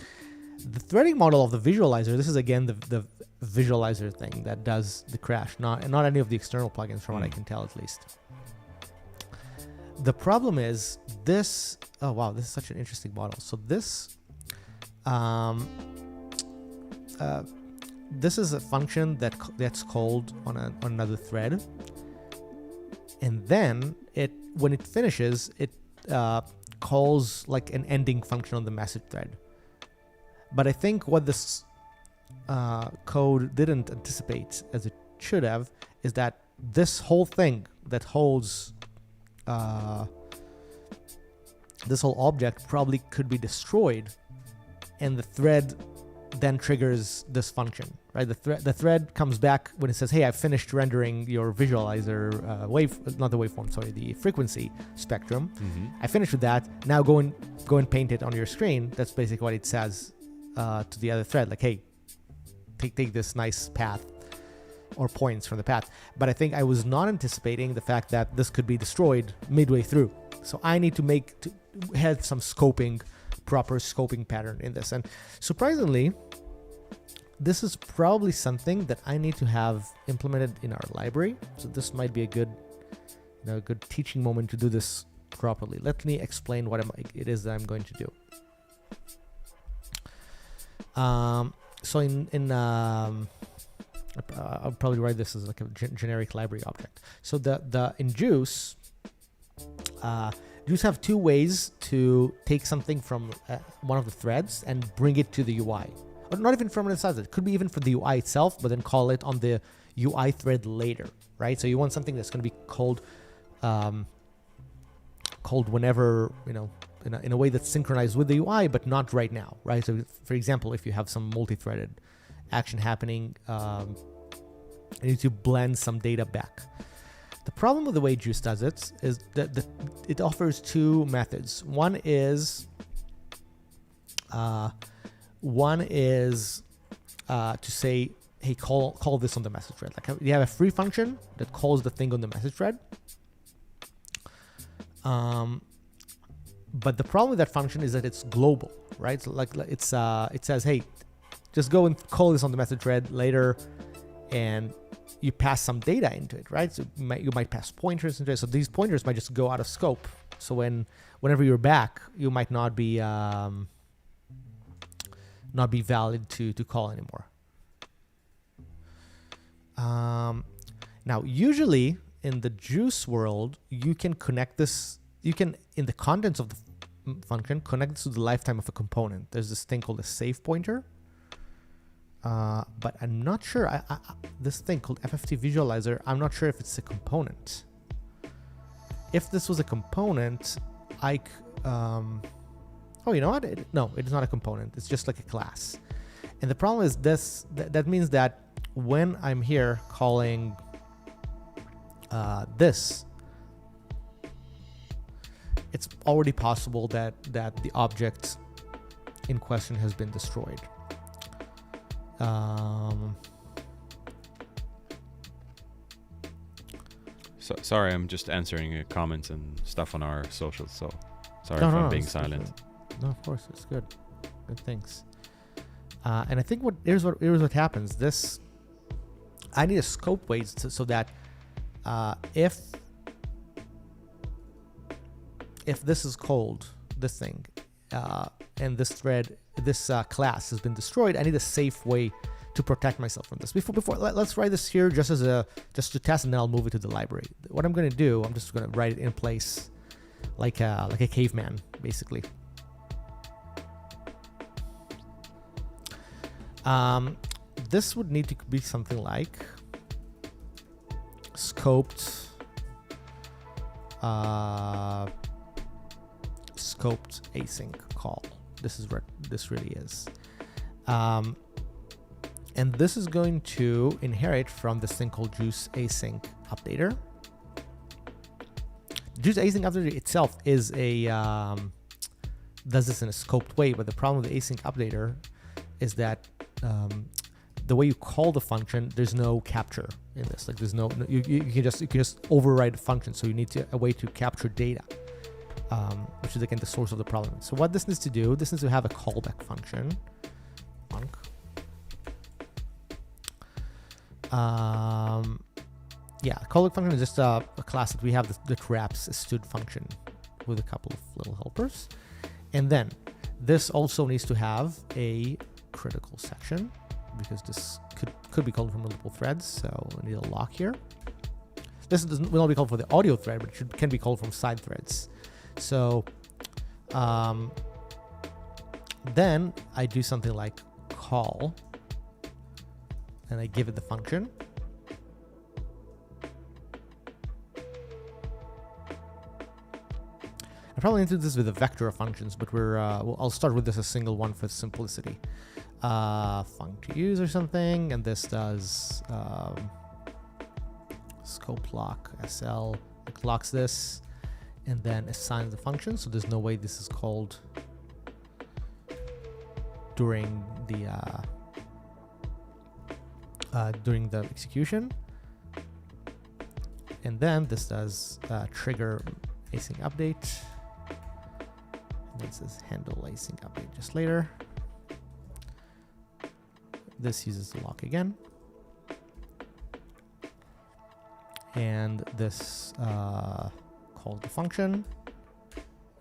The threading model of the visualizer. This is again the visualizer thing that does the crash. Not any of the external plugins, from what I can tell at least. The problem is this. Oh wow, this is such an interesting model. So this. This is a function that's called on another thread, and then when it finishes, it calls like an ending function on the message thread. But I think what this code didn't anticipate, as it should have, is that this whole thing that holds this whole object probably could be destroyed. And the thread then triggers this function, right? The thread comes back when it says, "Hey, I've finished rendering your visualizer the frequency spectrum. I finished with that. Now go and paint it on your screen." That's basically what it says to the other thread, like, hey, take this nice path or points from the path. But I think I was not anticipating the fact that this could be destroyed midway through. So I need to have some proper scoping pattern in this. And surprisingly, this is probably something that I need to have implemented in our library. So this might be a good teaching moment to do this properly. Let me explain what it is that I'm going to do. So I'll probably write this as like a generic library object. So in Juice, Juice have two ways to take something from one of the threads and bring it to the UI. Or not even from inside it. It could be even for the UI itself, but then call it on the UI thread later, right? So you want something that's going to be called whenever, in a way that's synchronized with the UI, but not right now, right? So for example, if you have some multi-threaded action happening, you need to blend some data back. The problem with the way Juice does it is that it offers two methods. One is to say, hey, call this on the message thread. Like you have a free function that calls the thing on the message thread. But the problem with that function is that it's global, right? So like it says, hey, just go and call this on the message thread later, and you pass some data into it, right? So you might pass pointers into it. So these pointers might just go out of scope. So whenever you're back, you might not be valid to call anymore. Now, usually in the Juice world, you can connect this. You can, in the contents of the function, connect this to the lifetime of a component. There's this thing called a save pointer. But I'm not sure. This thing called FFT Visualizer, I'm not sure if it's a component. If this was a component, oh, you know what? No, it is not a component. It's just like a class. And the problem is this. That means that when I'm here calling this, it's already possible that the object in question has been destroyed. Sorry, I'm just answering comments and stuff on our socials, so sorry if I'm being silent. No, of course, it's good. Good, thanks. And I think here's what happens. I need a scope weight so that if this is called, this thing, and this thread, this class has been destroyed, I need a safe way to protect myself from this. Let's write this here just to test, and then I'll move it to the library. What I'm going to do, I'm just going to write it in place like a caveman, basically. This would need to be something like scoped async call. This is what this really is. And this is going to inherit from this thing called Juice Async Updater. Juice Async Updater itself is does this in a scoped way, but the problem with the Async Updater is that the way you call the function, there's no capture in this. Like you can just override the function. So you need a way to capture data, which is again the source of the problem. So what this needs to do, this needs to have a callback function. Callback function is just a class that we have that wraps a stud function with a couple of little helpers. And then this also needs to have a critical section, because this could be called from multiple threads, so we need a lock here. This will not be called for the audio thread, but it can be called from side threads. So then I do something like call, and I give it the function. I probably need to do this with a vector of functions, but I'll start with this a single one for simplicity. Func to use or something, and this does scope lock SL. It locks this, and then assigns the function. So there's no way this is called during the execution. And then this does trigger async update. And this says handle async update just later. This uses the lock again. And this calls the function.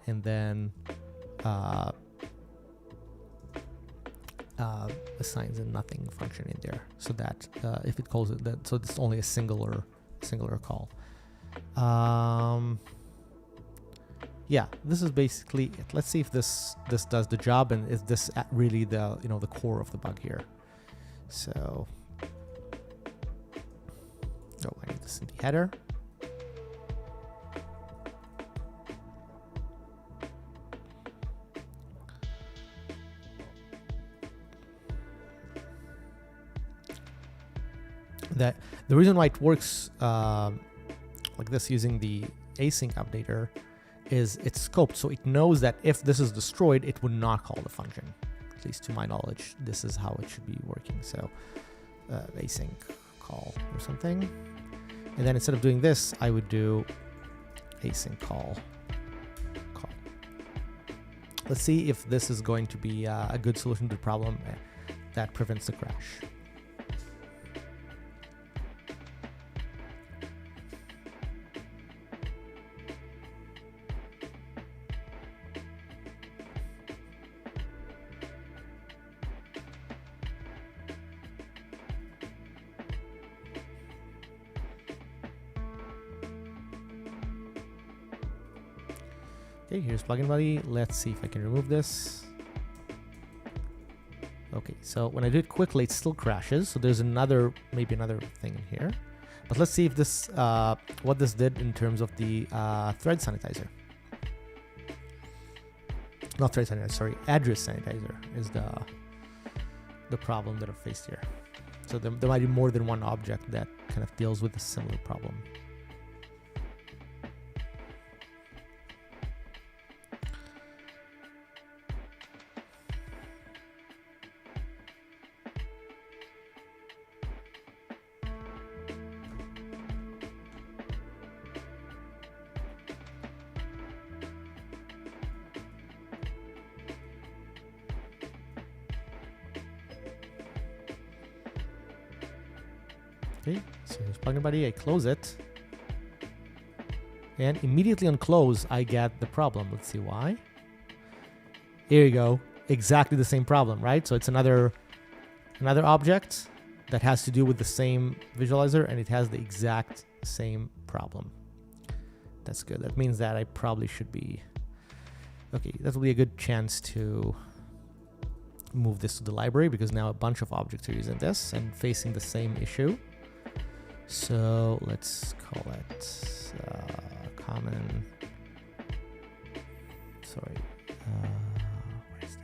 And then assigns a nothing function in there, so that if it calls it that, so it's only a singular call. Yeah, this is basically it. Let's see if this does the job, and is this really the the core of the bug here. So, I need this in the header. That the reason why it works like this using the async updater is it's scoped, so it knows that if this is destroyed, it would not call the function. At least to my knowledge, this is how it should be working. So async call or something, and then instead of doing this, I would do async call. Let's see if this is going to be a good solution to the problem that prevents the crash. Okay, here's plugin buddy. Let's see if I can remove this. Okay, so when I do it quickly, it still crashes. So there's maybe another thing in here. But let's see if this, what this did in terms of the thread sanitizer. Not thread sanitizer, sorry, address sanitizer is the problem that I've faced here. So there might be more than one object that kind of deals with a similar problem. Okay, so here's plugin buddy. I close it, and immediately on close, I get the problem. Let's see why. Here you go. Exactly the same problem, right? So it's another object that has to do with the same visualizer, and it has the exact same problem. That's good. That means that I probably should be okay. That will be a good chance to move this to the library, because now a bunch of objects are using this and facing the same issue. So let's call it common. Sorry, where is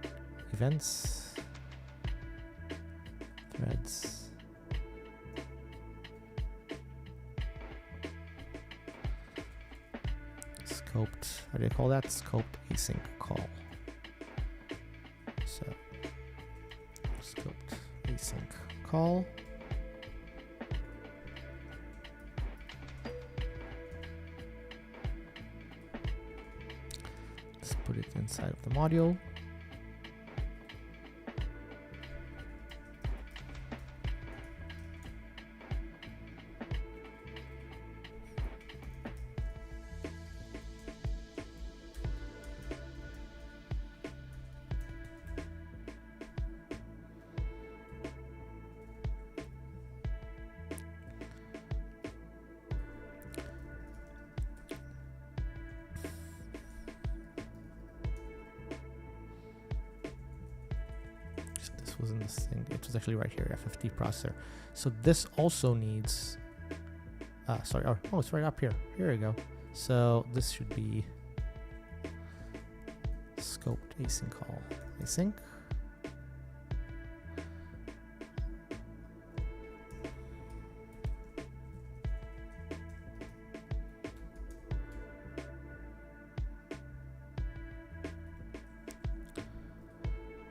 that? Events, threads. Scoped. How do you call that? Scoped async call. So scoped async call. Let's put it inside of the module. Was in this thing. It was actually right here, FFT processor. So this also needs sorry, oh, it's right up here. Here we go. So this should be scoped async call. Async.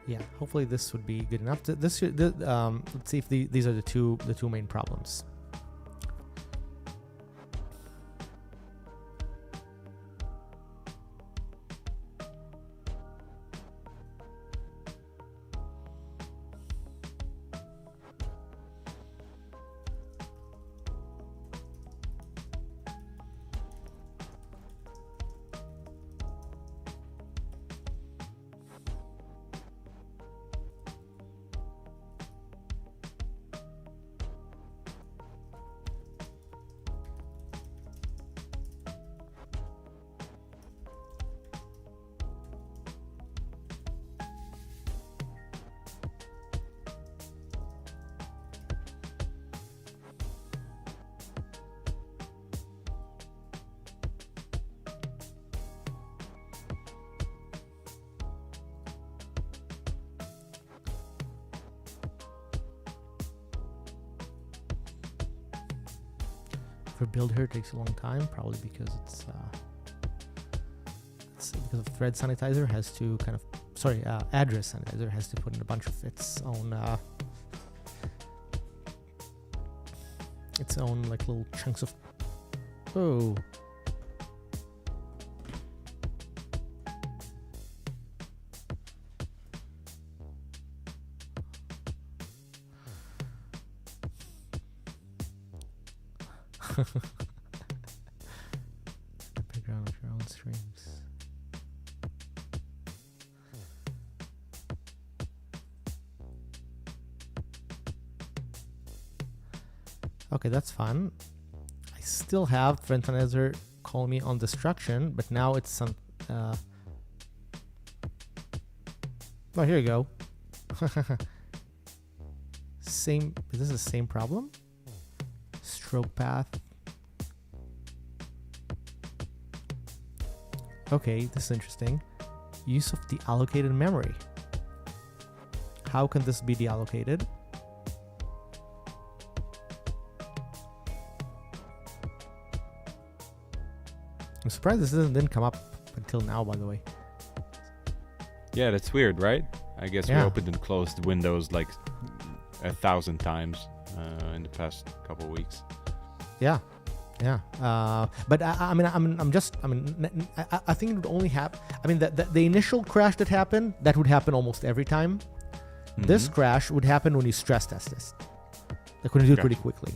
Yeah, hopefully this would be good enough. Let's see if these are the two main problems. For build here, it takes a long time, probably because it's because of thread sanitizer has to address sanitizer has to put in a bunch of its own like little chunks of the background of your own streams. Okay, that's fun. I still have thread sanitizer call me on destruction, but now it's some oh, here you go. Is this the same problem? Stroke path. Okay, this is interesting. Use of deallocated memory. How can this be deallocated? I'm surprised this didn't come up until now, by the way. Yeah, that's weird, right? I guess we Yeah. opened and closed Windows like 1,000 times in the past couple of weeks. Yeah. But I think it would only happen. I mean, the initial crash that happened, that would happen almost every time. This crash would happen when you stress test this. Like when you do it pretty quickly.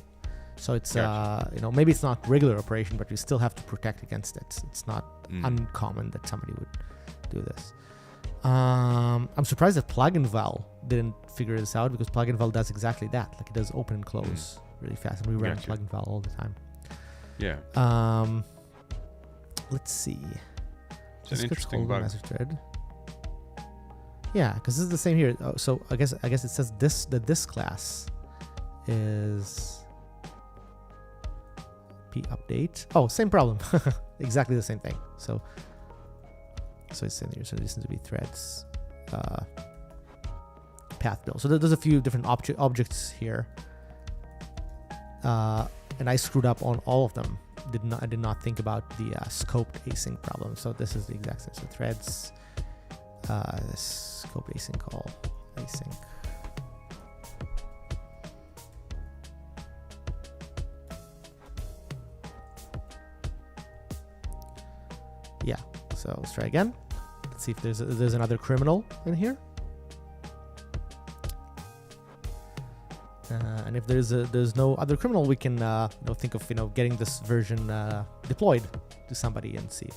So it's maybe it's not regular operation, but you still have to protect against it. It's not uncommon that somebody would do this. I'm surprised that plugin val didn't figure this out, because plugin val does exactly that. Like it does open and close really fast, and we run plugin val all the time. Yeah. Let's see. It's an interesting bug. Message thread. Yeah, because this is the same here. Oh, so I guess it says this class is p update. Oh, same problem. Exactly the same thing. So it's in here. So this needs to be threads path build. So there's a few different objects here. And I screwed up on all of them. I did not think about the scoped async problem. So this is the exact same. So threads, scoped async call, async. Yeah. So let's try again. Let's see if there's another criminal in here. And if there's no other criminal, we can think of getting this version deployed to somebody and see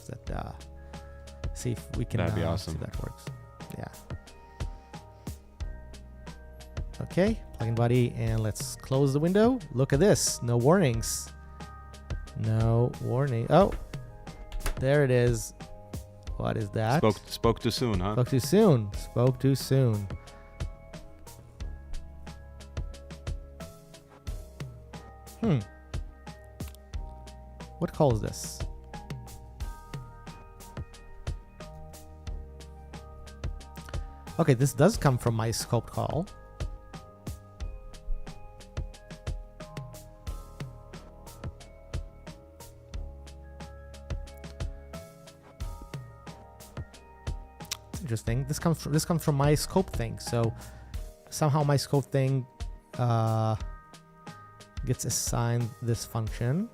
if we can. That'd be awesome. See if that works. Yeah. Okay, plugin body, and let's close the window. Look at this. No warnings. No warning. Oh, there it is. What is that? Spoke too soon, huh? Spoke too soon. Spoke too soon. What call is this? Okay, this does come from my scoped call. interesting. This comes from my scope thing. So somehow my scope thing gets assigned this function.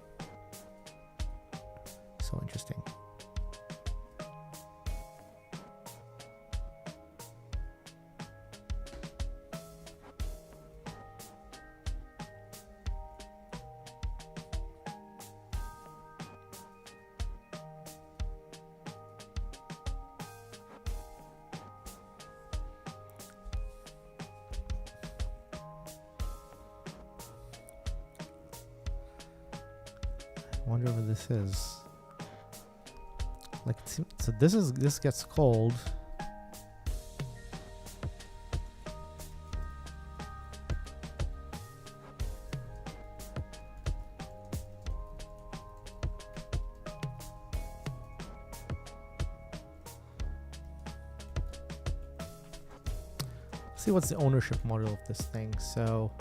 So interesting. Wonder what this is. Like, so this gets called. See what's the ownership model of this thing. So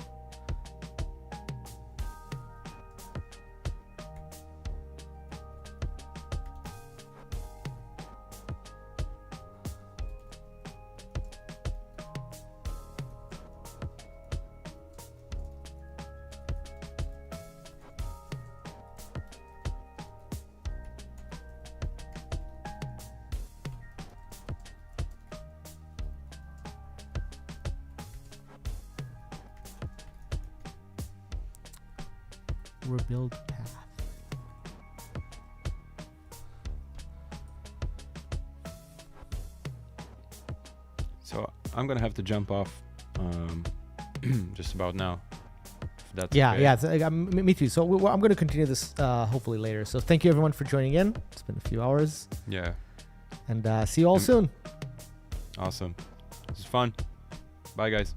rebuild path. So I'm gonna have to jump off just about now. If that's Yeah, okay. yeah, me too. So I'm going to continue this hopefully later. So thank you everyone for joining in. It's been a few hours. Yeah. And see you all soon. Awesome. This is fun. Bye, guys.